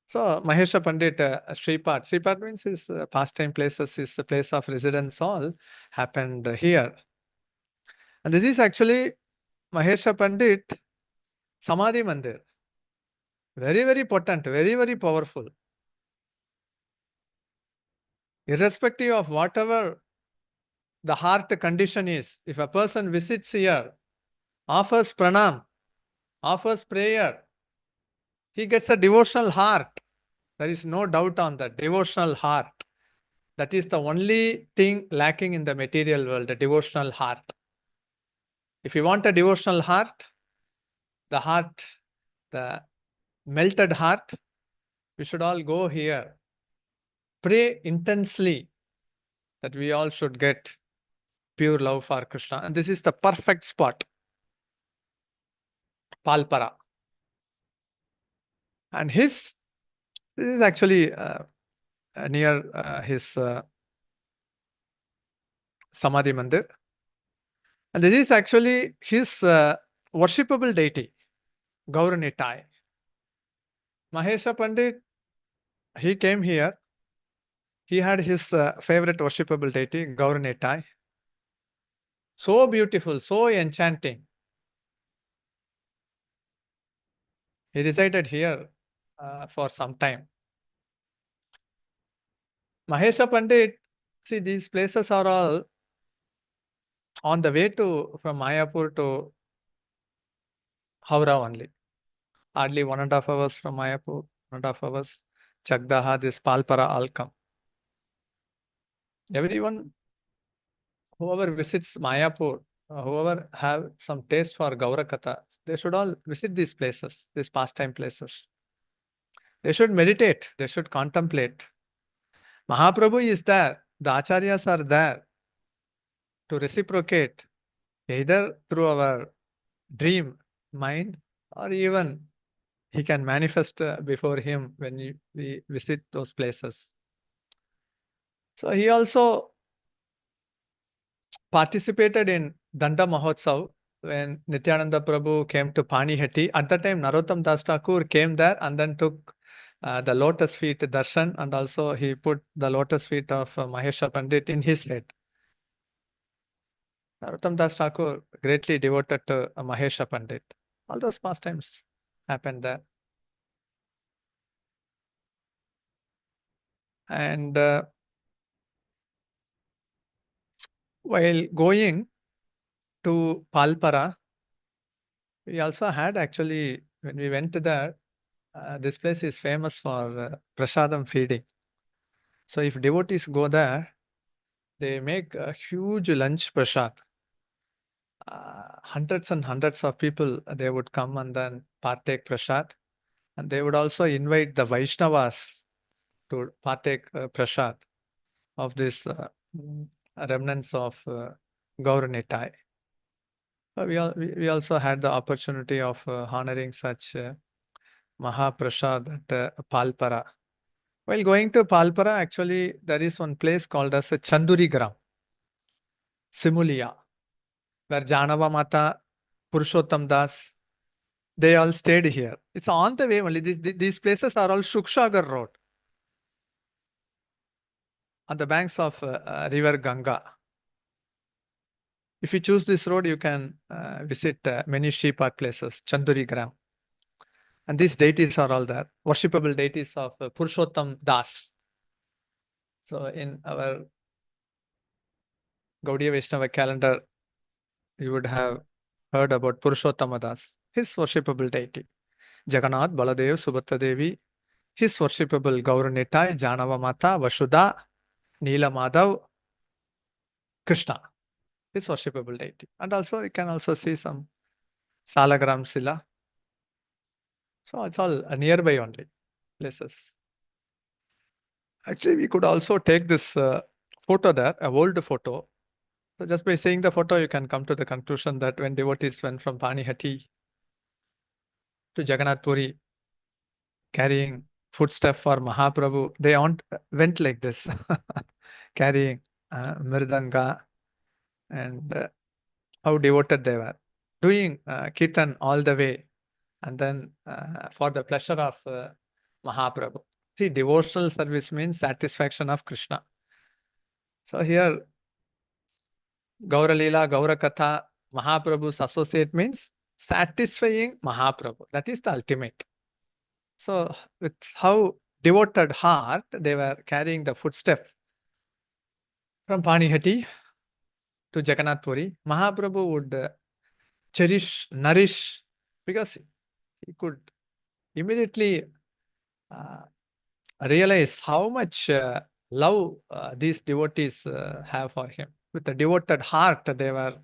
So Mahesha Pandit, Sripat means his pastime places, his place of residence all happened here. And this is actually Mahesha Pandit Samadhi Mandir. Very, very potent, very, very powerful. Irrespective of whatever the heart condition is, if a person visits here, offers pranam, offers prayer, he gets a devotional heart. There is no doubt on that. Devotional heart. That is the only thing lacking in the material world, the devotional heart. If you want a devotional heart, the melted heart, we should all go here. Pray intensely that we all should get pure love for Krishna. And this is the perfect spot. Palpara. And this is actually near his Samadhi Mandir. And this is actually his worshipable deity, Gauranitai. Mahesha Pandit, he came here. He had his favorite worshipable deity, Gauranitai. So beautiful, so enchanting. He resided here for some time. Mahesha Pandit, see, these places are all on the way from Mayapur to Howrah only. Hardly 1.5 hours from Mayapur, 1.5 hours. Chakdaha, this Palpara all come. Everyone, whoever visits Mayapur, whoever have some taste for Gaurakatha, they should all visit these places, these pastime places. They should meditate, they should contemplate. Mahaprabhu is there, the Acharyas are there to reciprocate either through our dream mind or even he can manifest before him when we visit those places. So he also participated in Danda Mahotsav when Nityananda Prabhu came to Panihati. At that time, Narottam Das Thakur came there and then took the lotus feet darshan, and also he put the lotus feet of Mahesha Pandit in his head. Narottam Das Thakur greatly devoted to Mahesh Pandit. All those pastimes happened there. And while going to Palpara, we also had actually, when we went there, this place is famous for prasadam feeding. So if devotees go there, they make a huge lunch prasad. Hundreds and hundreds of people, they would come and then partake prasad. And they would also invite the Vaishnavas to partake prasad of this remnants of Gauranitai. We also had the opportunity of honoring such Mahaprasad at Palpara. While going to Palpara, actually, there is one place called as Chandurigram, Simulia, where Janava Mata, Purushottam Das, they all stayed here. It's on the way only. These places are all Shukshagar Road, on the banks of river Ganga. If you choose this road, you can visit many sheep art places, Chandurigram. And these deities are all there, worshipable deities of Purushottam Das. So in our Gaudiya Vaishnava calendar, you would have heard about Purushottama Das, his worshipable deity. Jagannath, Baladev, Subhadra Devi, his worshipable Gauranitai, Janava Mata, Vasudha, Neela Madhav, Krishna, his worshipable deity. And also you can also see some Salagram Sila. So it's all nearby only places. Actually, we could also take this photo there, a old photo. So just by seeing the photo, you can come to the conclusion that when devotees went from Panihati to Jagannath Puri, carrying foodstuff for Mahaprabhu, they went like this, carrying Mridanga, and how devoted they were, doing Kirtan all the way, and then for the pleasure of Mahaprabhu. See, devotional service means satisfaction of Krishna. So here, Gaura Leela, Gaura Katha, Mahaprabhu's associate means satisfying Mahaprabhu. That is the ultimate. So with how devoted heart they were carrying the footstep from Panihati to Jagannath Puri, Mahaprabhu would cherish, nourish, because he could immediately realize how much love these devotees have for him. With a devoted heart, they were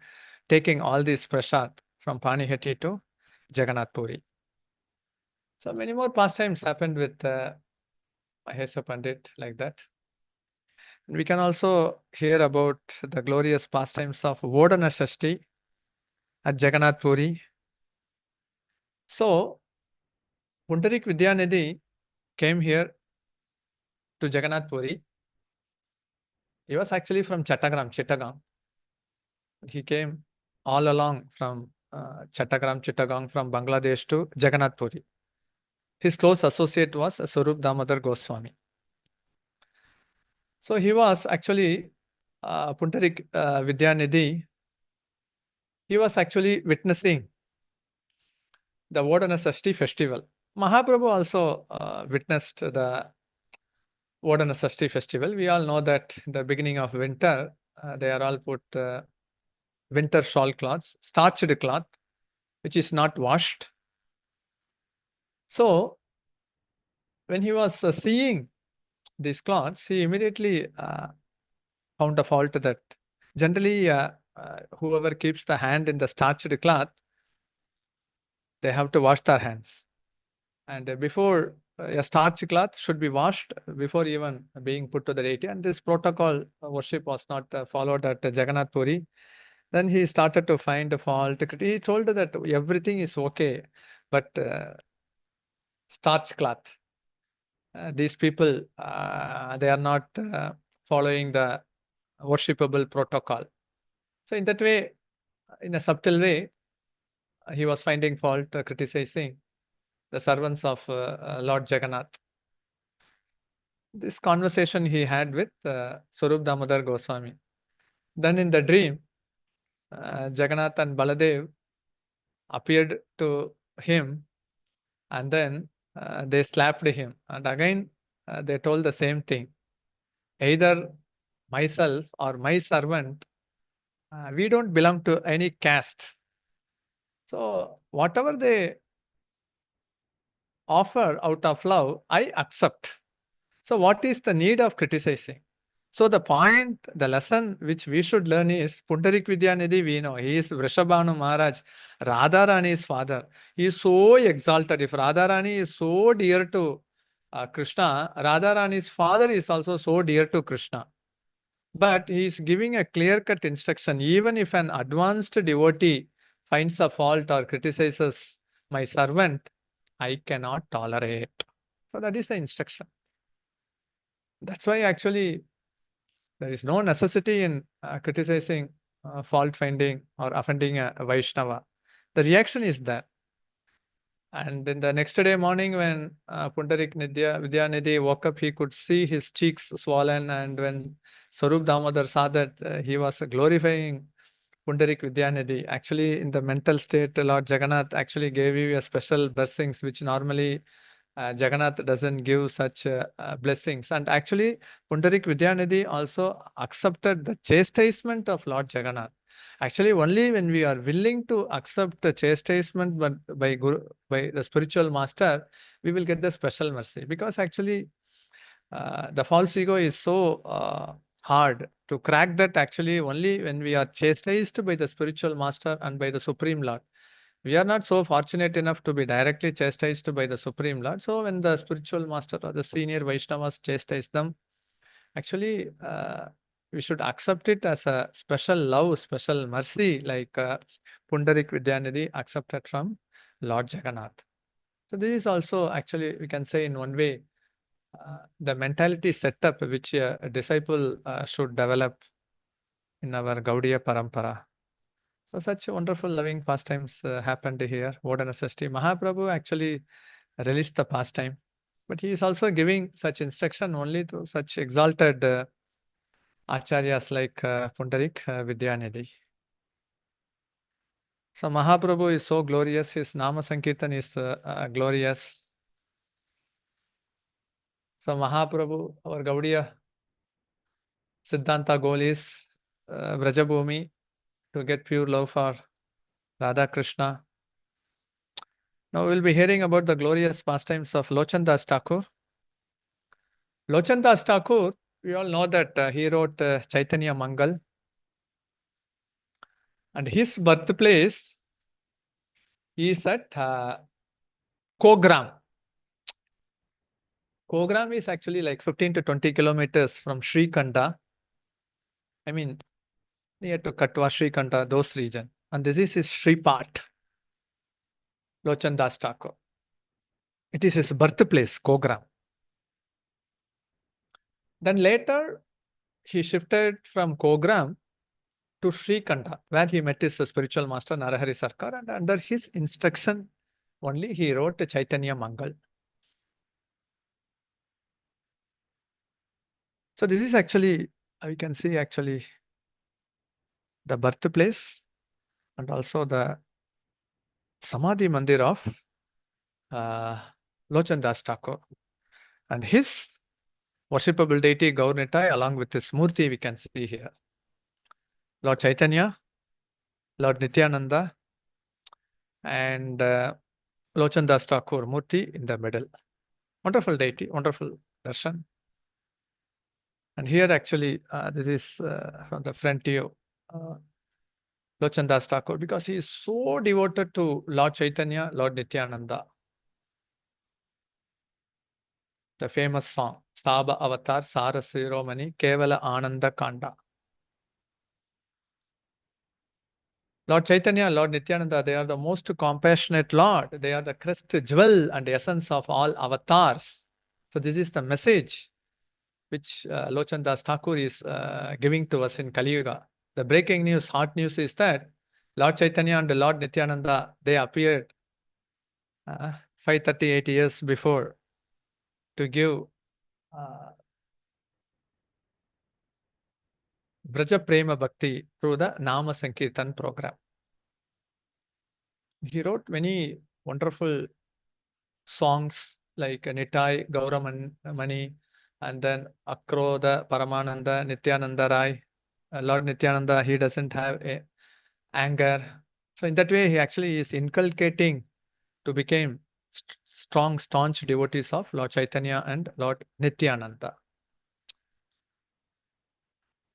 taking all this prasad from Panihati to Jagannath Puri. So many more pastimes happened with Mahesh Pandit like that. And we can also hear about the glorious pastimes of Odana Shasthi at Jagannath Puri. So Pundarika Vidyanidhi came here to Jagannath Puri. He was actually from Chittagong. He came all along from Chittagong from Bangladesh to Jagannath Puri. His close associate was Swarup Damodar Goswami. So he was actually Pundarika Vidyanidhi. He was actually witnessing the Odana Shasthi festival. Mahaprabhu also witnessed the Odana Shasthi festival. We all know that in the beginning of winter, they are all put winter shawl cloths, starched cloth, which is not washed. So when he was seeing these cloths, he immediately found a fault that generally whoever keeps the hand in the starched cloth, they have to wash their hands. And before a starched cloth should be washed before even being put to the deity. And this protocol worship was not followed at Jagannath Puri. Then he started to find a fault. He told that everything is okay, but starch cloth, these people, they are not following the worshipable protocol. So in that way, in a subtle way, he was finding fault, criticizing the servants of Lord Jagannath. This conversation he had with Swarup Damodar Goswami. Then in the dream, Jagannath and Baladev appeared to him, and then they slapped him. And again, they told the same thing. Either myself or my servant, we don't belong to any caste. So whatever they offer out of love, I accept. So what is the need of criticizing? So the point, the lesson which we should learn is Pundarika Vidyanidhi, we know, he is Vrishabhanu Maharaj, Radharani's father. He is so exalted. If Radharani is so dear to Krishna, Radharani's father is also so dear to Krishna. But he is giving a clear-cut instruction. Even if an advanced devotee finds a fault or criticizes my servant, I cannot tolerate. So that is the instruction. That's why actually there is no necessity in criticizing, fault finding, or offending a Vaishnava. The reaction is that. And in the next day morning, when Pundarik Vidyanidhi woke up, he could see his cheeks swollen. And when Swarup Damodar saw that, he was glorifying Pundarik Vidyanidhi. Actually, in the mental state, Lord Jagannath actually gave you a special blessings, which normally Jagannath doesn't give such blessings. And actually, Pundarik Vidyanidhi also accepted the chastisement of Lord Jagannath. Actually, only when we are willing to accept the chastisement by the spiritual master, we will get the special mercy. Because actually, the false ego is so hard to crack that. Actually, only when we are chastised by the spiritual master and by the Supreme Lord. We are not so fortunate enough to be directly chastised by the Supreme Lord. So when the spiritual master or the senior Vaishnavas chastise them, actually we should accept it as a special love, special mercy, like Pundarik Vidyanidhi accepted from Lord Jagannath. So this is also actually, we can say in one way, the mentality setup which a disciple should develop in our Gaudiya Parampara. So such wonderful loving pastimes happened here. Odana Shasthi. Mahaprabhu actually released the pastime, but he is also giving such instruction only to such exalted acharyas like Pundarik Vidyanidhi. So Mahaprabhu is so glorious. His Nama Sankirtan is glorious. So Mahaprabhu, our Gaudiya Siddhanta goal is Vrajabhumi, to get pure love for Radha Krishna. Now we'll be hearing about the glorious pastimes of Lochandas Thakur. Lochandas Thakur, we all know that he wrote Chaitanya Mangal. And his birthplace is at Kogram. Kogram is actually like 15 to 20 kilometers from Srikanda. I mean, near to Katwa, Srikanda, those regions. And this is his Sripat, Lochandas Thakur. It is his birthplace, Kogram. Then later, he shifted from Kogram to Srikanda, where he met his spiritual master, Narahari Sarkar, and under his instruction only he wrote Chaitanya Mangal. So this is actually, we can see actually the birthplace and also the Samadhi Mandir of Lochandas Thakur. And his worshipable deity Gaurnitai, along with his Murti, we can see here. Lord Chaitanya, Lord Nityananda, and Lochandas Thakur Murti in the middle. Wonderful deity, wonderful darshan. And here actually, this is from the front view, Lochandas Thakur, because he is so devoted to Lord Chaitanya, Lord Nityananda. The famous song, Saba Avatar Sarasiromani Kevala Ananda Kanda. Lord Chaitanya, Lord Nityananda, they are the most compassionate Lord. They are the crest jewel and essence of all avatars. So this is the message which Lochandas Thakur is giving to us in Kali Yuga. The breaking news, hot news is that Lord Chaitanya and Lord Nityananda, they appeared 538 years before to give Braja Prema Bhakti through the Nama Sankirtan program. He wrote many wonderful songs like Nitai, Gauramani, and then Akroda, Paramananda, Nityananda Rai. Lord Nityananda, he doesn't have anger. So in that way, he actually is inculcating to become strong, staunch devotees of Lord Chaitanya and Lord Nityananda.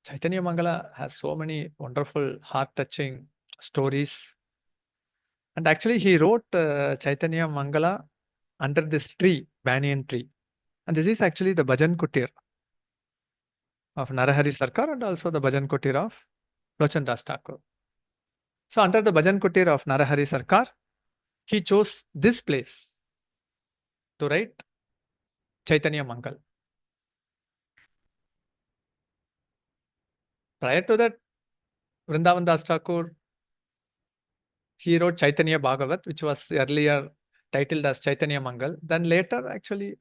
Chaitanya Mangala has so many wonderful, heart-touching stories. And actually, he wrote Chaitanya Mangala under this tree, banyan tree. And this is actually the Bhajan Kutir of Narahari Sarkar and also the Bhajan Kutir of Lochandas Thakur. So under the Bhajan Kutir of Narahari Sarkar, he chose this place to write Chaitanya Mangal. Prior to that, Vrindavan Das Thakur, he wrote Chaitanya Bhagavat, which was earlier titled as Chaitanya Mangal. Then later, actually,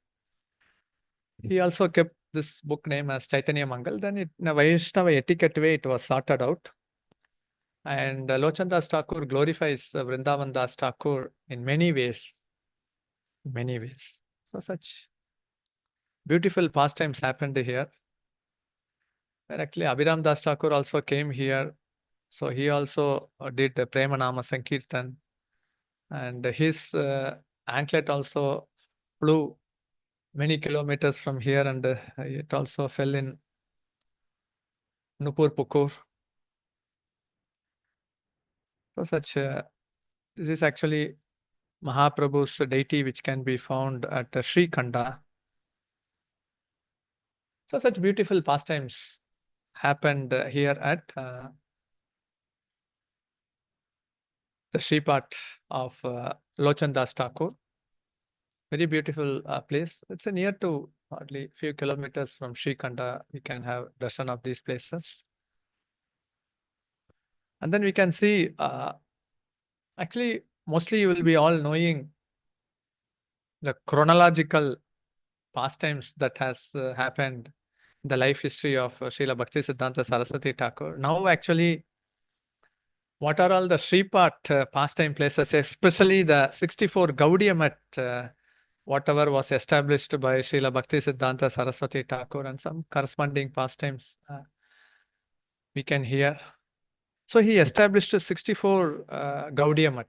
he also kept this book name as Chaitanya Mangal. Then in a Vaishnava etiquette way, it was sorted out. And Lochandas Thakur glorifies Vrindavan Das Thakur in many ways. Many ways. So such beautiful pastimes happened here. And actually, Abhiram Das Thakur also came here. So he also did the Prema Nama Sankirtan. And his anklet also flew many kilometers from here, and it also fell in Nupur Pukur. So such, this is actually Mahaprabhu's deity, which can be found at Sri Khanda. So such beautiful pastimes happened here at the Sripat of Lochandas Thakur. Very beautiful place. It's near to hardly few kilometers from Sri Khanda. We can have darshan of these places. And then we can see, actually, mostly you will be all knowing the chronological pastimes that has happened in the life history of Srila Bhakti Siddhanta Saraswati Thakur. Now, actually, what are all the Sripat pastime places, especially the 64 Gaudiya whatever was established by Srila Bhakti Siddhanta Saraswati Thakur, and some corresponding pastimes we can hear. So he established 64 Gaudiya Mat.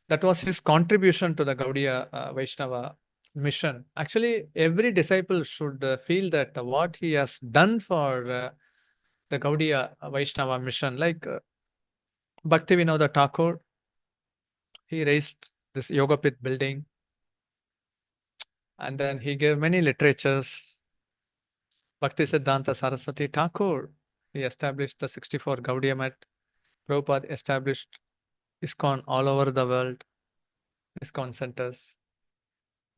That was his contribution to the Gaudiya Vaishnava mission. Actually, every disciple should feel that what he has done for the Gaudiya Vaishnava mission, like Bhakti Vinoda Thakur, he raised this Yogapith building, and then he gave many literatures. Bhakti Siddhanta Saraswati Thakur, he established the 64 Gaudiya Mat. Prabhupada established ISKCON all over the world, ISKCON centers.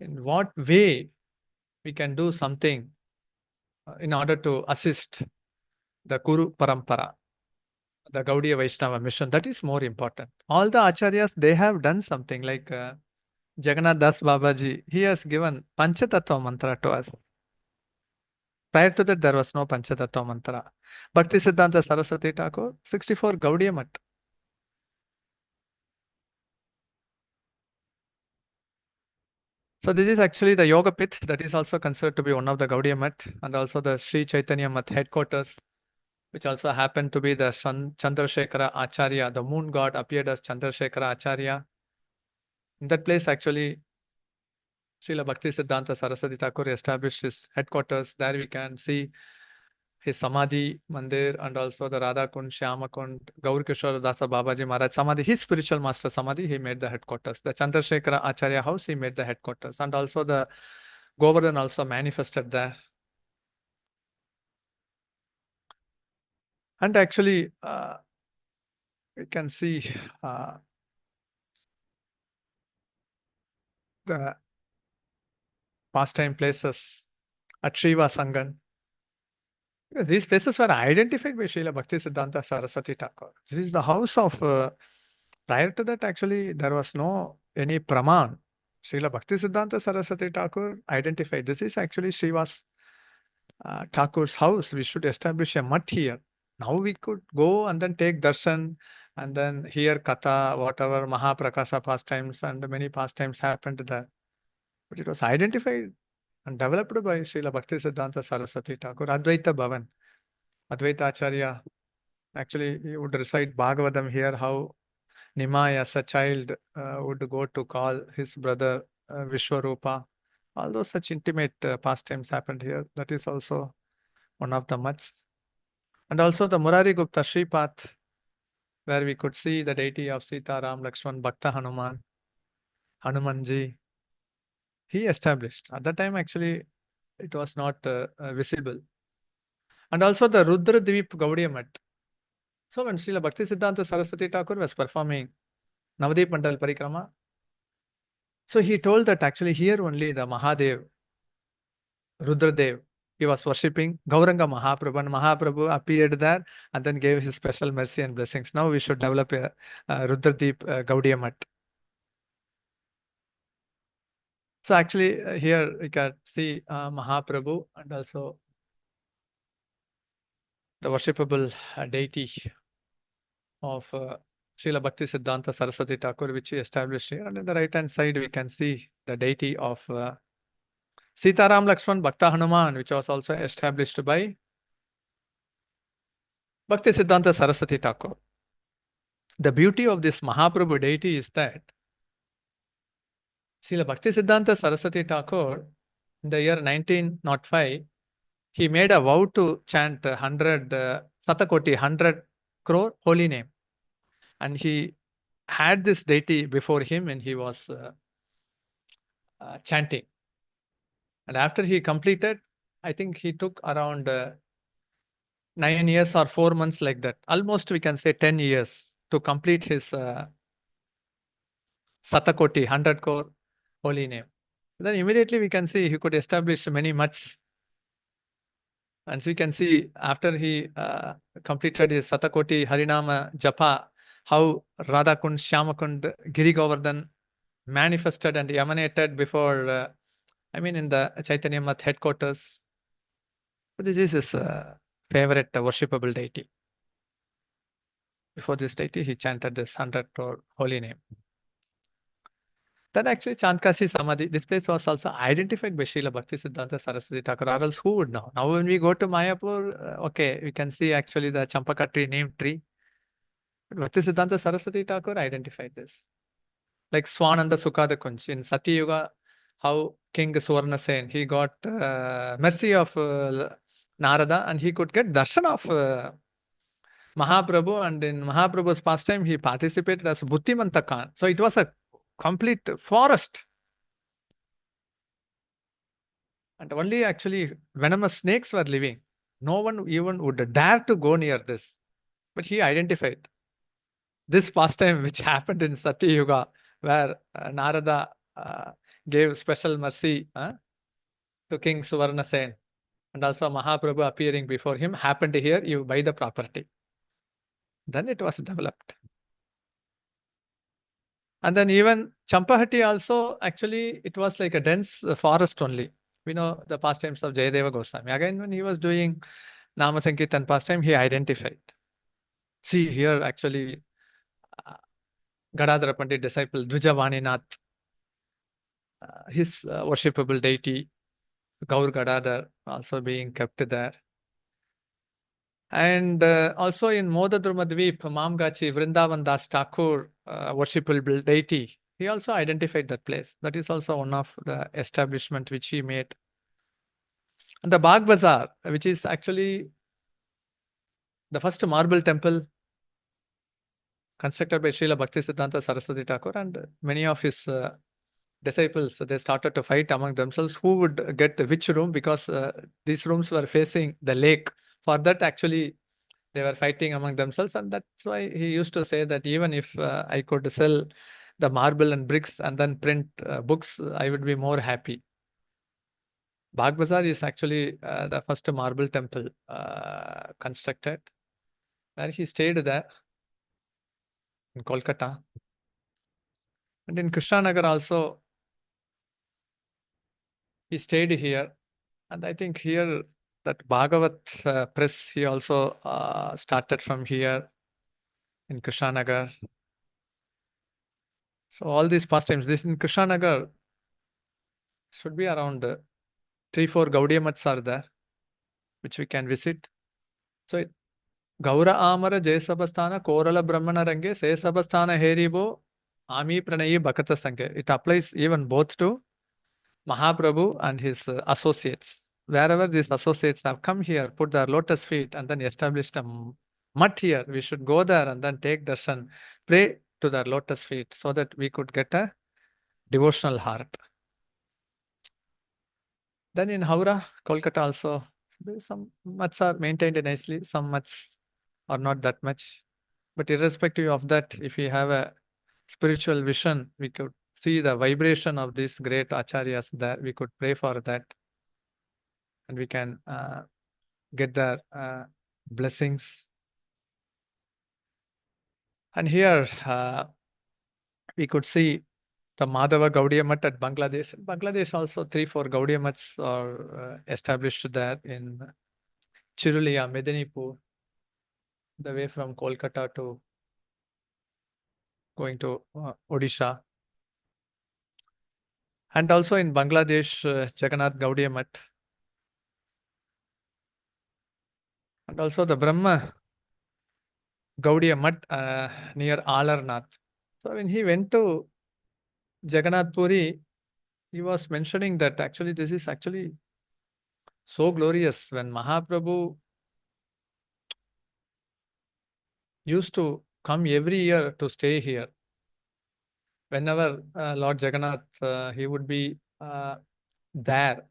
In what way we can do something in order to assist the Kuru Parampara, the Gaudiya Vaishnava mission? That is more important. All the acharyas, they have done something, like Jagannath Das Babaji, he has given Panchatattva mantra to us. Prior to that, there was no Panchatattva mantra. Bhakti Siddhanta Saraswati Thakur, 64 Gaudiya Mat. So this is actually the Yoga Pith, that is also considered to be one of the Gaudiya Mat, and also the Sri Chaitanya Mat headquarters, which also happened to be the Chandrasekhara Acharya. The moon god appeared as Chandrasekhara Acharya. In that place, actually, Srila Bhakti Siddhanta Saraswati Thakur established his headquarters. There we can see his Samadhi Mandir, and also the Radha Kund, Shyama Kund, Gaur Kishore Dasa Babaji Maharaj Samadhi, his spiritual master Samadhi, he made the headquarters. The Chandrasekhara Acharya house, he made the headquarters. And also the Govardhan also manifested there. And actually, we can see the pastime places at Shiva Sangan. Because these places were identified by Srila Bhakti Siddhanta Saraswati Thakur. This is the house of, prior to that, actually, there was no any Praman. Srila Bhakti Siddhanta Saraswati Thakur identified. This is actually Srivas Thakur's house. We should establish a mat here. Now we could go and then take darshan and then hear katha, whatever Mahaprakasa pastimes and many pastimes happened there. But it was identified and developed by Srila Bhakti Siddhanta Saraswati Thakur, Advaita Bhavan. Advaita Acharya, actually, he would recite Bhagavatam here, how Nimai as a child would go to call his brother Vishwarupa. All those such intimate pastimes happened here. That is also one of the much. And also the Murari Gupta Shripath, where we could see the deity of Sita, Ram, Lakshman, Bhakta Hanuman, Hanumanji. He established. At that time, actually, it was not visible. And also the Rudradvip Gaudiya Mat. So when Srila Bhakti Siddhanta Saraswati Thakur was performing Navadvip Mandal Parikrama, so he told that actually here only the Mahadev, Rudradev, he was worshipping Gauranga Mahaprabhu, and Mahaprabhu appeared there and then gave his special mercy and blessings. Now we should develop a Rudradvip Gaudiya Mat. So actually here we can see Mahaprabhu and also the worshipable deity of Srila Bhakti Siddhanta Saraswati Thakur, which he established here. And on the right hand side, we can see the deity of Sitaram Lakshman Bhakta Hanuman, which was also established by Bhakti Siddhanta Saraswati Thakur. The beauty of this Mahaprabhu deity is that Srila Bhakti Siddhanta Saraswati Thakur, in the year 1905, he made a vow to chant 100 Satakoti, 100 crore holy name. And he had this deity before him when he was chanting. And after he completed, I think he took around 9 years or 4 months like that. Almost we can say 10 years to complete his Satakoti, 100 crore holy name. Then immediately we can see he could establish many mats. And so we can see after he completed his Satakoti Harinama Japa, how Radhakund, Shyamakund, Giri Govardhan manifested and emanated before, in the Chaitanya Math headquarters. So this is his favorite worshipable deity. Before this deity, he chanted this 100 crore holy name. Then actually Chandkasi Samadhi, this place was also identified by Srila Bhakti Siddhanta Saraswati Thakur, or else who would know? Now when we go to Mayapur, okay, we can see actually the Champaka tree, name tree. But Bhakti Siddhanta Saraswati Thakur identified this. Like Swananda Sukhada Kunj in Sati Yuga, how King Suvarna Sen, he got mercy of Narada and he could get darshan of Mahaprabhu, and in Mahaprabhu's pastime he participated as Bhuttimanta Khan. So it was a complete forest. And only actually venomous snakes were living. No one even would dare to go near this. But he identified this pastime which happened in Sati Yuga, where Narada gave special mercy to King Suvarna Sen, and also Mahaprabhu appearing before him, happened here, you buy the property. Then it was developed. And then even Champahati also, actually, it was like a dense forest only. We know the pastimes of Jayadeva Goswami. Again, when he was doing Nama Sankirtan pastime, he identified. See here, actually, Gadadhara Pandit disciple Dvijavaninath, his worshipable deity, Gaur Gadadhar, also being kept there. And also in Navadwip, Mamgachi, Vrindavan Das Thakur, worshipable deity, he also identified that place. That is also one of the establishment which he made. And the Bagh Bazaar, which is actually the first marble temple constructed by Srila Bhakti Siddhanta Saraswati Thakur, and many of his disciples, they started to fight among themselves who would get which room, because these rooms were facing the lake. For that, actually, they were fighting among themselves, and that's why he used to say that even if I could sell the marble and bricks and then print books, I would be more happy. Bagh Bazaar is actually the first marble temple constructed, where he stayed there in Kolkata. And in Krishnanagar also, he stayed here. And I think here that Bhagavat press, he also started from here in Krishnanagar. So all these pastimes, this in Krishnanagar should be around 3-4 Gaudiya Mats are there, which we can visit. So Gaura Amara Jaisabasthana Korala Brahmana Range Sesabasthana Heribo Ami Pranayi Bhakata Sangha. It applies even both to Mahaprabhu and his associates. Wherever these associates have come here, put their lotus feet and then established a mutt here, we should go there and then take darshan, pray to their lotus feet so that we could get a devotional heart. Then in Howrah, Kolkata also, some mutts are maintained nicely, some mutts are not that much. But irrespective of that, if we have a spiritual vision, we could see the vibration of these great acharyas there. We could pray for that. And we can get their blessings. And here we could see the Madhava Gaudiya Math at Bangladesh. Bangladesh also 3-4 Gaudiya Maths are established there in Chirulia, Medinipur, the way from Kolkata to going to Odisha. And also in Bangladesh, Jagannath Gaudiya Math. And also the Brahma Gaudiya Math near Alarnath. So when he went to Jagannath Puri, he was mentioning that actually this is actually so glorious. When Mahaprabhu used to come every year to stay here, whenever Lord Jagannath, he would be there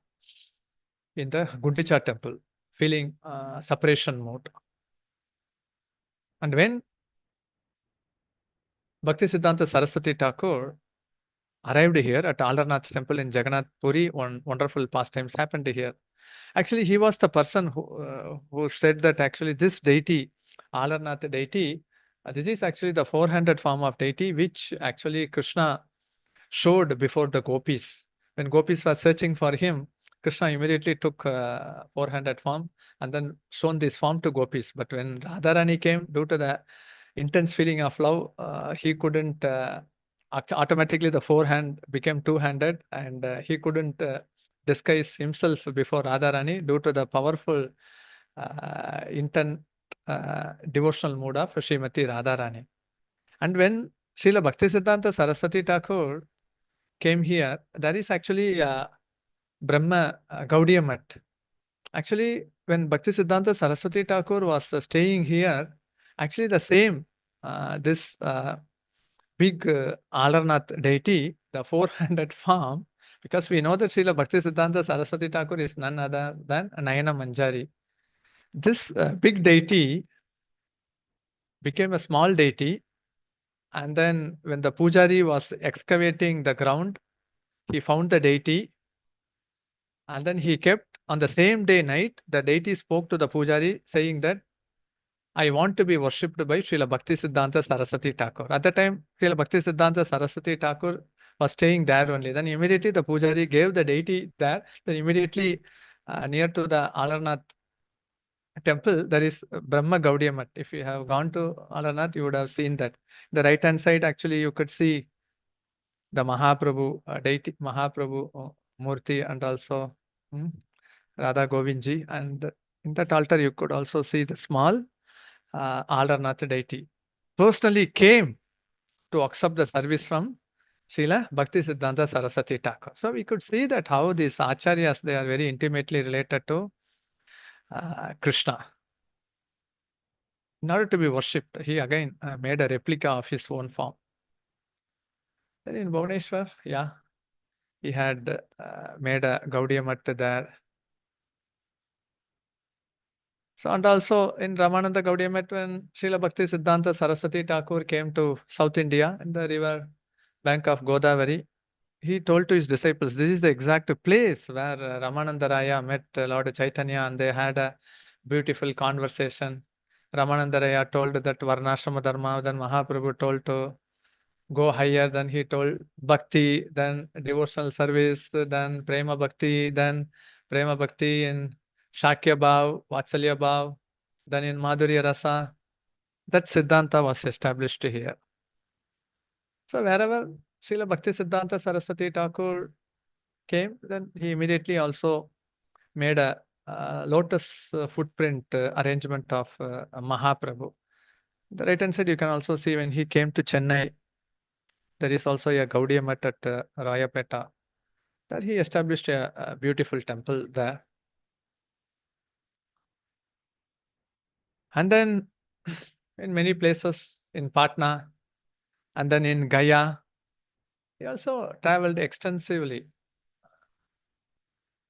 in the Gundicha temple, feeling separation mode. And when Bhakti Siddhanta Saraswati Thakur arrived here at Alarnath temple in Jagannath Puri, one wonderful pastimes happened here. Actually, he was the person who said that actually this deity, Alarnath deity, this is actually the 400 form of deity which actually Krishna showed before the gopis. When gopis were searching for him, Krishna immediately took 400 form and then shown this form to gopis. But when Radharani came, due to the intense feeling of love, he couldn't, automatically the forehand became two-handed and he couldn't disguise himself before Radharani due to the powerful intense devotional mood of Srimati Radharani. And when Srila Bhakti Siddhanta Saraswati Thakur came here, there is actually Brahma Gaudiya Math. Actually, when Bhakti Siddhanta Saraswati Thakur was staying here, actually the same, this big Alarnath deity, the 400 form, because we know that Srila Bhakti Siddhanta Saraswati Thakur is none other than Nayana Manjari. This big deity became a small deity, and then when the Pujari was excavating the ground, he found the deity, and then he kept on the same day night, the deity spoke to the Pujari saying that I want to be worshipped by Srila Bhakti Siddhanta Saraswati Thakur. At the time, Srila Bhakti Siddhanta Saraswati Thakur was staying there only. Then immediately the Pujari gave the deity there. Then immediately near to the Alarnath temple, there is Brahma Gaudiya Math. If you have gone to Alarnath, you would have seen that. The right hand side, actually, you could see the Mahaprabhu deity, Mahaprabhu Murti, and also Radha Govindji. And in that altar, you could also see the small Alarnath deity. Personally came to accept the service from Srila Bhakti Siddhanta Saraswati Thakur. So we could see that how these acharyas, they are very intimately related to Krishna. In order to be worshipped, he again made a replica of his own form. Then in Bhubaneswar, yeah, he had made a Gaudiya Math there. So, and also in Ramananda Gaudiya Math, when Srila Bhakti Siddhanta Saraswati Thakur came to South India in the river bank of Godavari, he told to his disciples, this is the exact place where Ramananda Raya met Lord Chaitanya and they had a beautiful conversation. Ramananda Raya told that Varnashrama Dharma, then Mahaprabhu told to go higher, then he told Bhakti, then devotional service, then Prema Bhakti, then Prema Bhakti in Shakya Bhav, Vatsalya Bhav, then in Madhurya Rasa, that Siddhanta was established here. So wherever Srila Bhakti Siddhanta Saraswati Thakur came, then he immediately also made a lotus footprint arrangement of Mahaprabhu. The right hand side, you can also see when he came to Chennai, there is also a Gaudiya Math at Rayapeta. That he established a beautiful temple there. And then in many places in Patna and then in Gaya, he also traveled extensively.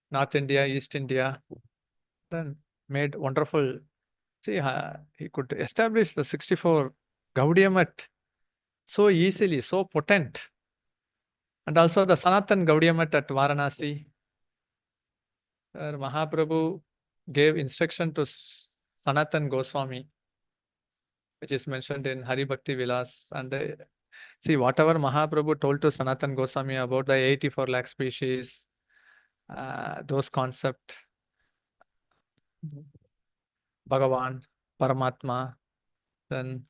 North India, East India, then made wonderful. See, he could establish the 64 Gaudiya Math so easily, so potent. And also the Sanatan Gaudiya Math at Varanasi, where Mahaprabhu gave instruction to Sanatan Goswami, which is mentioned in Hari Bhakti Vilas. And see, whatever Mahaprabhu told to Sanatan Goswami about the 84 lakh species, those concepts, Bhagavan, Paramatma, then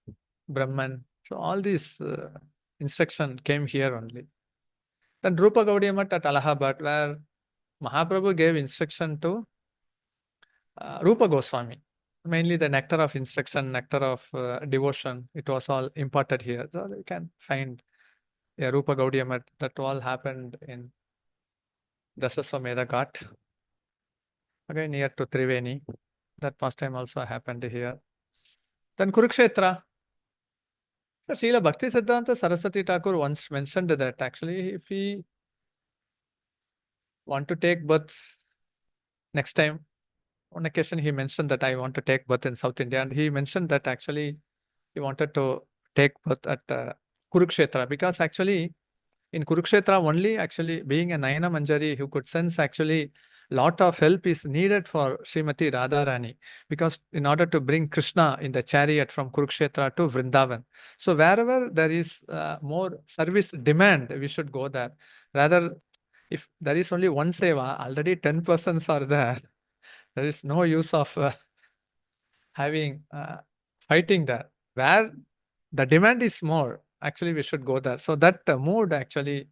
Brahman. So all these instruction came here only. Then Rupa Gaudiya Math at Allahabad, where Mahaprabhu gave instruction to Rupa Goswami. Mainly the nectar of instruction, nectar of devotion, it was all imparted here. So you can find Rupa Gaudiya Math. That all happened in Dasaswamedha Ghat, again near to Triveni. That pastime also happened here. Then Kurukshetra. Srila Bhakti Siddhanta Saraswati Thakur once mentioned that actually if we want to take birth next time, on occasion he mentioned that I want to take birth in South India, and he mentioned that actually he wanted to take birth at Kurukshetra, because actually in Kurukshetra only, actually being a Nayana Manjari, who could sense actually lot of help is needed for Srimati Radharani, because in order to bring Krishna in the chariot from Kurukshetra to Vrindavan. So wherever there is more service demand, we should go there. Rather, if there is only one seva, already 10 persons are there. There is no use of having fighting there. Where the demand is more, actually we should go there. So that mood actually,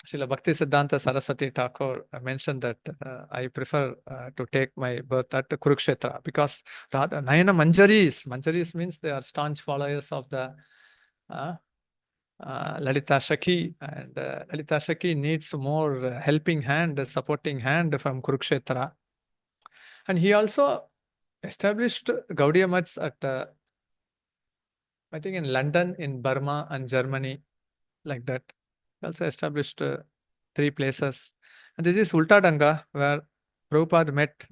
Srila Bhakti Siddhanta Saraswati Thakur mentioned that I prefer to take my birth at Kurukshetra, because rather Nayana Manjaris means they are staunch followers of the Lalita Shakhi, and Lalita Shakhi needs more helping hand, supporting hand from Kurukshetra. And he also established Gaudiya Maths at, I think in London, in Burma and Germany, like that. He also established 3 places. And this is Uddharana, where Prabhupada met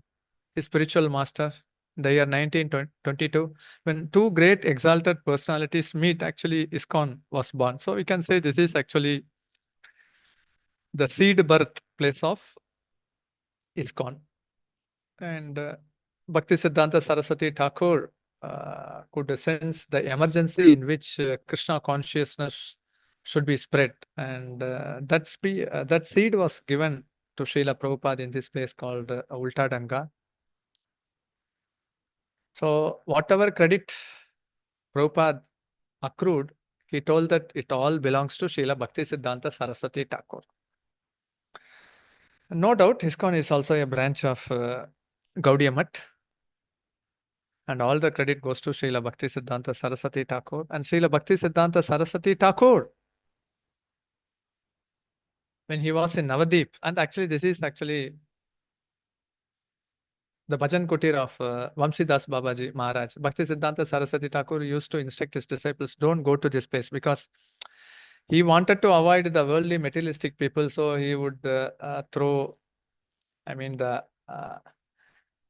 his spiritual master in the year 1922. When 2 great exalted personalities meet, actually ISKCON was born. So we can say this is actually the seed birthplace of ISKCON. And Bhakti Siddhanta Saraswati Thakur could sense the emergency in which Krishna consciousness should be spread, and that seed was given to Srila Prabhupada in this place called Uddharana. So whatever credit Prabhupada accrued, he told that it all belongs to Srila Bhakti Siddhanta Saraswati Thakur. No doubt, ISKCON is also a branch of Gaudiya Math, and all the credit goes to Srila Bhakti Siddhanta Saraswati Thakur. And Srila Bhakti Siddhanta Saraswati Thakur, when he was in Navadwip, and actually this is actually the Bhajan Kutir of Vamsidas Babaji Maharaj. Bhakti Siddhanta Saraswati Thakur used to instruct his disciples, don't go to this place, because he wanted to avoid the worldly materialistic people, so he would throw, the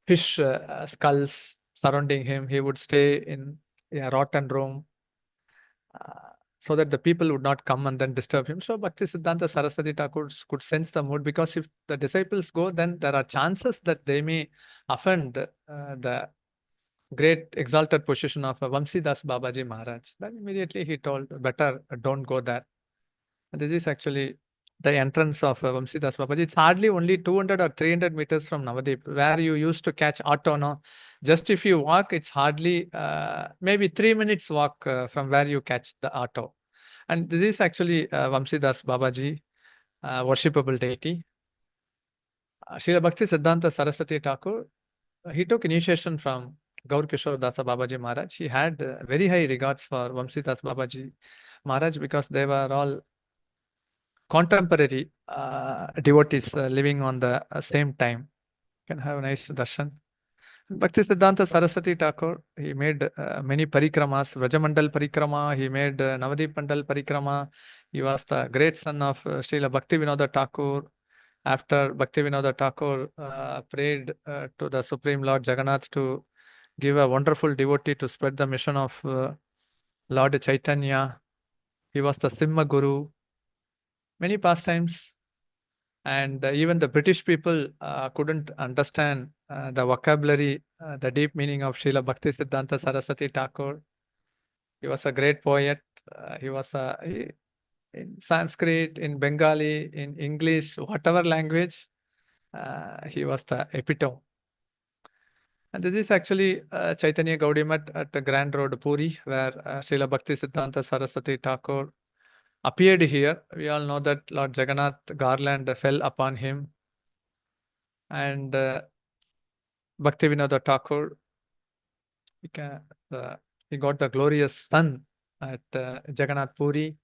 fish skulls surrounding him. He would stay in a rotten room so that the people would not come and then disturb him. So Bhakti Siddhanta Saraswati Thakur could sense the mood, because if the disciples go, then there are chances that they may offend the great exalted position of Vamsidas Babaji Maharaj. Then immediately he told, better don't go there. And this is actually the entrance of Vamsidas Babaji. It's hardly only 200 or 300 meters from Navadvip, where you used to catch auto. No, just if you walk, it's hardly maybe 3 minutes walk from where you catch the auto. And this is actually Vamsidas Babaji, worshipable deity. Srila Bhakti Siddhanta Saraswati Thakur, he took initiation from Gaur Kishore Dasa Babaji Maharaj. He had very high regards for Vamsidas Babaji Maharaj because they were all contemporary devotees living on the same time. You can have a nice darshan. Bhakti Siddhanta Saraswati Thakur, he made many parikramas, Vrajamandal Parikrama, he made Navadvip Mandal Parikrama. He was the great son of Srila Bhakti Vinodha Thakur. After Bhakti Vinodha Thakur prayed to the Supreme Lord Jagannath to give a wonderful devotee to spread the mission of Lord Chaitanya. He was the Simha Guru. Many pastimes, and even the British people couldn't understand the vocabulary, the deep meaning of Srila Bhakti Siddhanta Saraswati Thakur. He was a great poet. He was in Sanskrit, in Bengali, in English, whatever language, he was the epitome. And this is actually Chaitanya Gaudiya Math at the Grand Road, Puri, where Srila Bhakti Siddhanta Saraswati Thakur appeared here. We all know that Lord Jagannath garland fell upon him, and Bhakti Vinodha Thakur, he got the glorious sun at Jagannath Puri.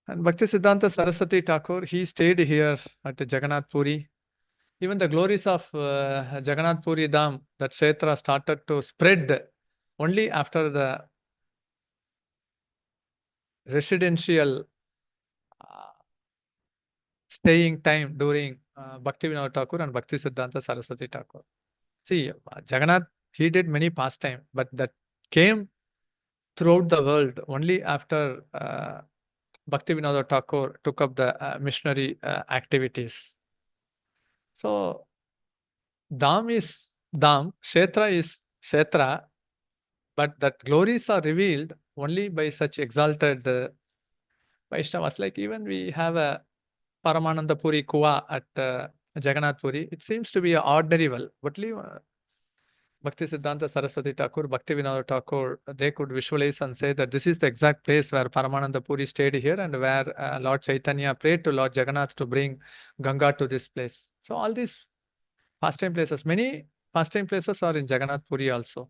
And Bhakti Siddhanta Saraswati Thakur, he stayed here at Jagannath Puri. Even the glories of Jagannath Puri Dham, that Kshetra started to spread only after the residential staying time during Bhakti Vinodha Thakur and Bhakti Siddhanta Saraswati Thakur. See, Jagannath, he did many pastimes, but that came throughout the world only after Bhakti Vinodha Thakur took up the missionary activities. So, Dham is Dham, Kshetra is Kshetra, but that glories are revealed only by such exalted Vaishnavas. Like even we have a Paramananda Puri Kuwa at Jagannath Puri. It seems to be an ordinary well, but Bhakti Siddhanta Saraswati Thakur, Bhakti Vinodha Thakur, they could visualize and say that this is the exact place where Paramananda Puri stayed here and where Lord Chaitanya prayed to Lord Jagannath to bring Ganga to this place. So all these pastime places, many pastime places are in Jagannath Puri also.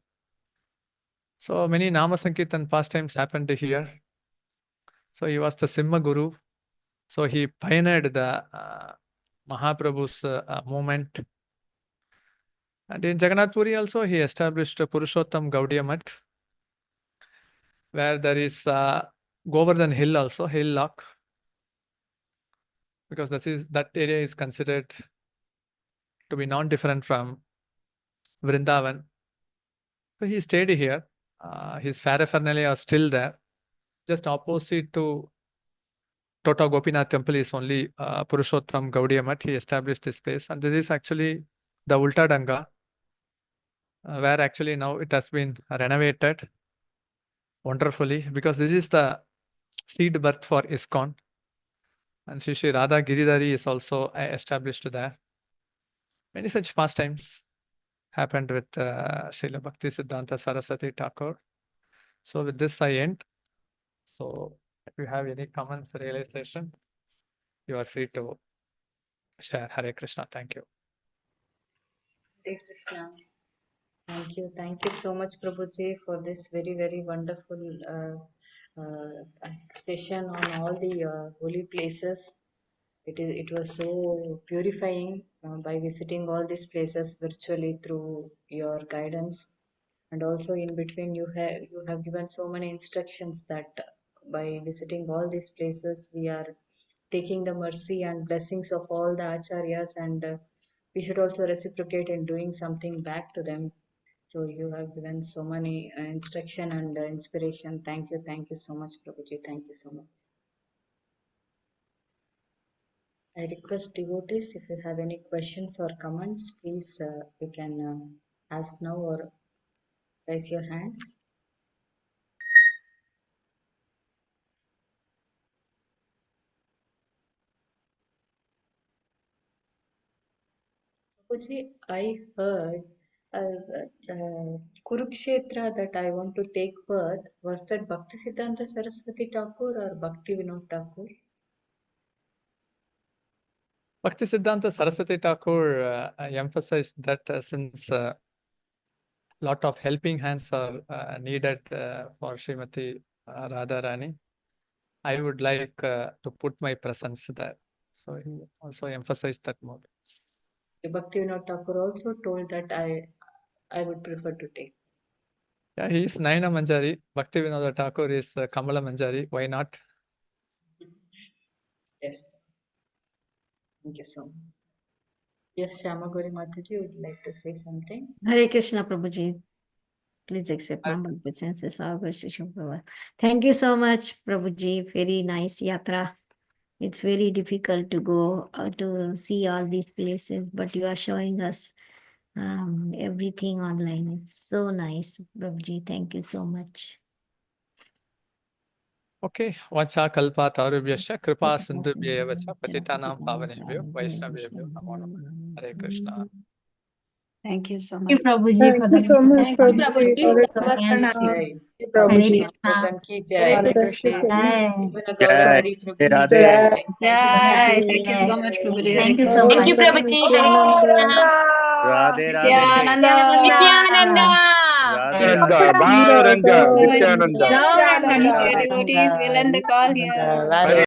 So many Nama Sankirtan pastimes happened here. So he was the Simha Guru. So he pioneered the Mahaprabhu's movement. And in Jagannath Puri also he established Purushottam Gaudiya Math, where there is Govardhan Hill also, hillock, because that area is considered to be non-different from Vrindavan. So he stayed here. His paraphernalia are still there. Just opposite to Tota Gopinath temple is only Purushottam Gaudiya Math. He established this place. And this is actually the Ulta Danga, where actually now it has been renovated wonderfully, because this is the seed birth for ISKCON. And Shri Radha Giridhari is also established there. Many such pastimes happened with Srila Bhakti Siddhanta Saraswati Thakur. So with this I end. So if you have any comments, realization, you are free to share. Hare Krishna. Thank you. Hare Krishna. Thank you so much, Prabhuji, for this very, very wonderful session on all the holy places. It was so purifying by visiting all these places virtually through your guidance, and also in between you have given so many instructions that by visiting all these places we are taking the mercy and blessings of all the acharyas, and we should also reciprocate in doing something back to them. So you have given so many instruction and inspiration. Thank you so much, Prabhuji. Thank you so much. I request devotees, if you have any questions or comments, please you can ask now or raise your hands. Prabhuji, I heard Kurukshetra that I want to take birth. Was that Bhakti Siddhanta Saraswati Thakur or Bhakti Vinod Thakur? Bhakti Siddhanta Saraswati Thakur emphasized that since lot of helping hands are needed for Srimati Radharani, I would like to put my presence there. So he also emphasized that more. Bhakti Vinod Thakur also told that I would prefer to take. Yeah, he is Naina Manjari. Bhakti Vinod Thakur is Kamala Manjari. Why not? Yes. Thank you so much. Yes, Shamagori Mataji would like to say something. Hare Krishna, Prabhuji. Please accept my humble obeisances. All glories to Srila Prabhupada. Thank you so much, Prabhuji. Very nice yatra. It's very difficult to go to see all these places, but you are showing us everything online. It's so nice, Prabhuji. Thank you so much. Okay. Vacha kalpa tarubhyasya kripa sindhubhya vacha patitanam pavanebhyo vaishnavebhyo namo namaha. Hare Krishna. Thank you so Thank much. you, Prabhuji, Thank for you so much, the Prabhuji. Hare Pranam. Jai. Prabhuji. Bhagavatam ki Hare Jai. Krishna. Jivana Gaurahari Prabhu ki Jai. Jai. Yay! Thank you so much, Prabhuji. Hare Thank you Krishna. so Om much. Nityananda. Radhe Nityananda! Nityananda! Nityananda! Nityananda. Dear Nityananda. devotees, we'll end the call here.